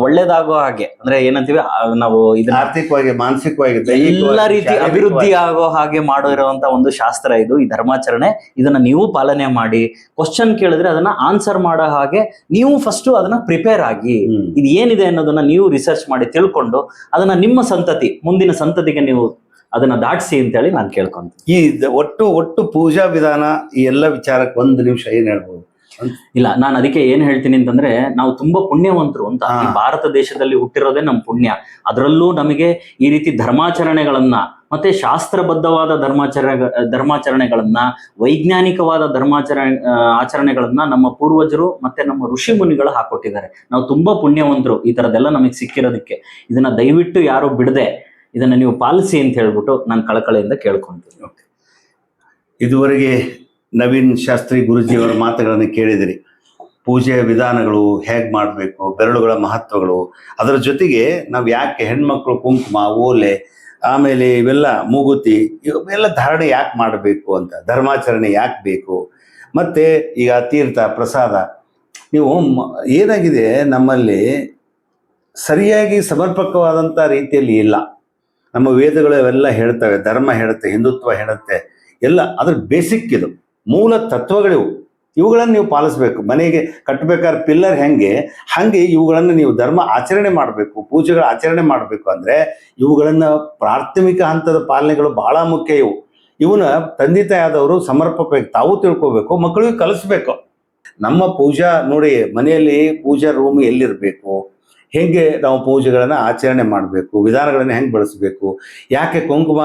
Speaker 3: ಒಳ್ಳೇದಾಗೋ ಹಾಗೆ, ಅಂದ್ರೆ ಏನಂತೀವಿ ನಾವು, ಇದನ್ನ
Speaker 2: ಆರ್ಥಿಕವಾಗಿ, ಮಾನಸಿಕವಾಗಿ,
Speaker 3: ಎಲ್ಲ ರೀತಿ ಅಭಿವೃದ್ಧಿ ಆಗೋ ಹಾಗೆ ಮಾಡಿರುವಂತ ಒಂದು ಶಾಸ್ತ್ರ ಇದು, ಈ ಧರ್ಮಾಚರಣೆ. ಇದನ್ನ ನೀವು ಪಾಲನೆ ಮಾಡಿ. ಕ್ವಶನ್ ಕೇಳಿದ್ರೆ ಅದನ್ನ ಆನ್ಸರ್ ಮಾಡೋ ಹಾಗೆ ನೀವು ಫಸ್ಟ್ ಅದನ್ನ ಪ್ರಿಪೇರ್ ಆಗಿ, ಇದು ಏನಿದೆ ಅನ್ನೋದನ್ನ ನೀವು ರಿಸರ್ಚ್ ಮಾಡಿ ತಿಳ್ಕೊಂಡು ಅದನ್ನ ನಿಮ್ಮ ಸಂತತಿ, ಮುಂದಿನ ಸಂತತಿಗೆ ನೀವು ಅದನ್ನ ದಾಟಿಸಿ ಅಂತೇಳಿ ನಾನು ಕೇಳ್ಕೊಂತೀನಿ.
Speaker 2: ಈ ಒಟ್ಟು ಪೂಜಾ ವಿಧಾನ, ಈ ಎಲ್ಲ ವಿಚಾರಕ್ಕೆ 1 ನಿಮಿಷ ಏನ್ ಹೇಳ್ಬೋದು?
Speaker 3: ಇಲ್ಲ, ನಾನು ಅದಕ್ಕೆ ಏನ್ ಹೇಳ್ತೀನಿ ಅಂತಂದ್ರೆ, ನಾವು ತುಂಬಾ ಪುಣ್ಯವಂತರು ಅಂತ. ಈ ಭಾರತ ದೇಶದಲ್ಲಿ ಹುಟ್ಟಿರೋದೇ ನಮ್ ಪುಣ್ಯ. ಅದರಲ್ಲೂ ನಮಗೆ ಈ ರೀತಿ ಧರ್ಮಾಚರಣೆಗಳನ್ನ, ಮತ್ತೆ ಶಾಸ್ತ್ರಬದ್ಧವಾದ ಧರ್ಮಾಚರಣೆಗಳನ್ನ, ವೈಜ್ಞಾನಿಕವಾದ ಆಚರಣೆಗಳನ್ನ ನಮ್ಮ ಪೂರ್ವಜರು ಮತ್ತೆ ನಮ್ಮ ಋಷಿ ಮುನಿಗಳು ಹಾಕೊಟ್ಟಿದ್ದಾರೆ. ನಾವು ತುಂಬಾ ಪುಣ್ಯವಂತರು ಈ ತರದೆಲ್ಲ ನಮಗೆ ಸಿಕ್ಕಿರೋದಕ್ಕೆ. ಇದನ್ನ ದಯವಿಟ್ಟು ಯಾರು ಬಿಡದೆ ಇದನ್ನ ನೀವು ಪಾಲಿಸಿ ಅಂತ ಹೇಳ್ಬಿಟ್ಟು ನಾನು ಕಳಕಳಿಯಿಂದ ಕೇಳ್ಕೊಂತೀನಿ.
Speaker 2: ಇದುವರೆಗೆ ನವೀನ್ ಶಾಸ್ತ್ರಿ ಗುರುಜಿಯವರ ಮಾತುಗಳನ್ನು ಕೇಳಿದಿರಿ. ಪೂಜೆಯ ವಿಧಾನಗಳು ಹೇಗೆ ಮಾಡಬೇಕು, ಬೆರಳುಗಳ ಮಹತ್ವಗಳು, ಅದರ ಜೊತೆಗೆ ನಾವು ಯಾಕೆ ಹೆಣ್ಮಕ್ಳು ಕುಂಕುಮ, ಓಲೆ, ಆಮೇಲೆ ಇವೆಲ್ಲ ಮೂಗುತಿ, ಇವೆಲ್ಲ ಧಾರಣೆ ಯಾಕೆ ಮಾಡಬೇಕು ಅಂತ, ಧರ್ಮಾಚರಣೆ ಯಾಕೆ ಬೇಕು, ಮತ್ತು ಈಗ ತೀರ್ಥ ಪ್ರಸಾದ, ನೀವು ಏನಾಗಿದೆ ನಮ್ಮಲ್ಲಿ ಸರಿಯಾಗಿ ಸಮರ್ಪಕವಾದಂಥ ರೀತಿಯಲ್ಲಿ ಇಲ್ಲ. ನಮ್ಮ ವೇದಗಳು ಅವೆಲ್ಲ ಹೇಳ್ತವೆ, ಧರ್ಮ ಹೇಳುತ್ತೆ, ಹಿಂದುತ್ವ ಹೇಳುತ್ತೆ, ಎಲ್ಲ ಅದ್ರ ಬೇಸಿಕ್ ಇದು. ಮೂಲ ತತ್ವಗಳಿವು. ಇವುಗಳನ್ನು ನೀವು ಪಾಲಿಸ್ಬೇಕು. ಮನೆಗೆ ಕಟ್ಟಬೇಕಾದ್ರೆ ಪಿಲ್ಲರ್ ಹಾಗೆ ಇವುಗಳನ್ನು ನೀವು ಧರ್ಮ ಆಚರಣೆ ಮಾಡಬೇಕು, ಪೂಜೆಗಳ ಆಚರಣೆ ಮಾಡಬೇಕು. ಅಂದರೆ ಇವುಗಳನ್ನು ಪ್ರಾಥಮಿಕ ಹಂತದ ಪಾಲನೆಗಳು ಬಹಳ ಮುಖ್ಯ. ಇವನ್ನ ತಂದೆ ತಾಯಾದವರು ಸಮರ್ಪಕವಾಗಿ ತಾವು ತಿಳ್ಕೋಬೇಕು, ಮಕ್ಕಳಿಗೆ ಕಲಿಸ್ಬೇಕು. ನಮ್ಮ ಪೂಜಾ ನೋಡಿ, ಮನೆಯಲ್ಲಿ ಪೂಜಾ ರೂಮ್ ಎಲ್ಲಿರಬೇಕು, ಹೇಗೆ ನಾವು ಪೂಜೆಗಳನ್ನು ಆಚರಣೆ ಮಾಡಬೇಕು, ವಿಧಾನಗಳನ್ನು ಹೆಂಗೆ ಬಳಸಬೇಕು, ಯಾಕೆ ಕುಂಕುಮ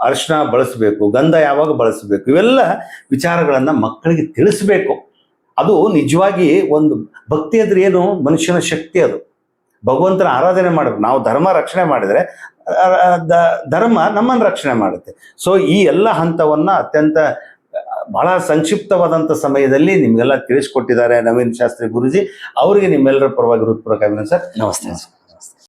Speaker 2: ಅರಿಶಿನ ಬಳಸಬೇಕು, ಗಂಧ ಯಾವಾಗ ಬಳಸಬೇಕು, ಇವೆಲ್ಲ ವಿಚಾರಗಳನ್ನು ಮಕ್ಕಳಿಗೆ ತಿಳಿಸ್ಬೇಕು. ಅದು ನಿಜವಾಗಿ ಒಂದು ಭಕ್ತಿ ಅಂದ್ರೆ ಏನು, ಮನುಷ್ಯನ ಶಕ್ತಿ. ಅದು ಭಗವಂತನ ಆರಾಧನೆ ಮಾಡಬೇಕು. ನಾವು ಧರ್ಮ ರಕ್ಷಣೆ ಮಾಡಿದರೆ ಧರ್ಮ ನಮ್ಮನ್ನು ರಕ್ಷಣೆ ಮಾಡುತ್ತೆ. ಸೊ ಈ ಎಲ್ಲ ಹಂತವನ್ನ ಅತ್ಯಂತ ಬಹಳ ಸಂಕ್ಷಿಪ್ತವಾದಂಥ ಸಮಯದಲ್ಲಿ ನಿಮಗೆಲ್ಲ ತಿಳಿಸ್ಕೊಟ್ಟಿದ್ದಾರೆ ನವೀನ್ ಶಾಸ್ತ್ರಿ ಗುರೂಜಿ. ಅವರಿಗೆ ನಿಮ್ಮೆಲ್ಲರ ಪರವಾಗಿ ಹೃತ್ಪೂರ್ವಕ ಅಭಿನಂದನೆ ಸರ್.
Speaker 3: ನಮಸ್ತೆ.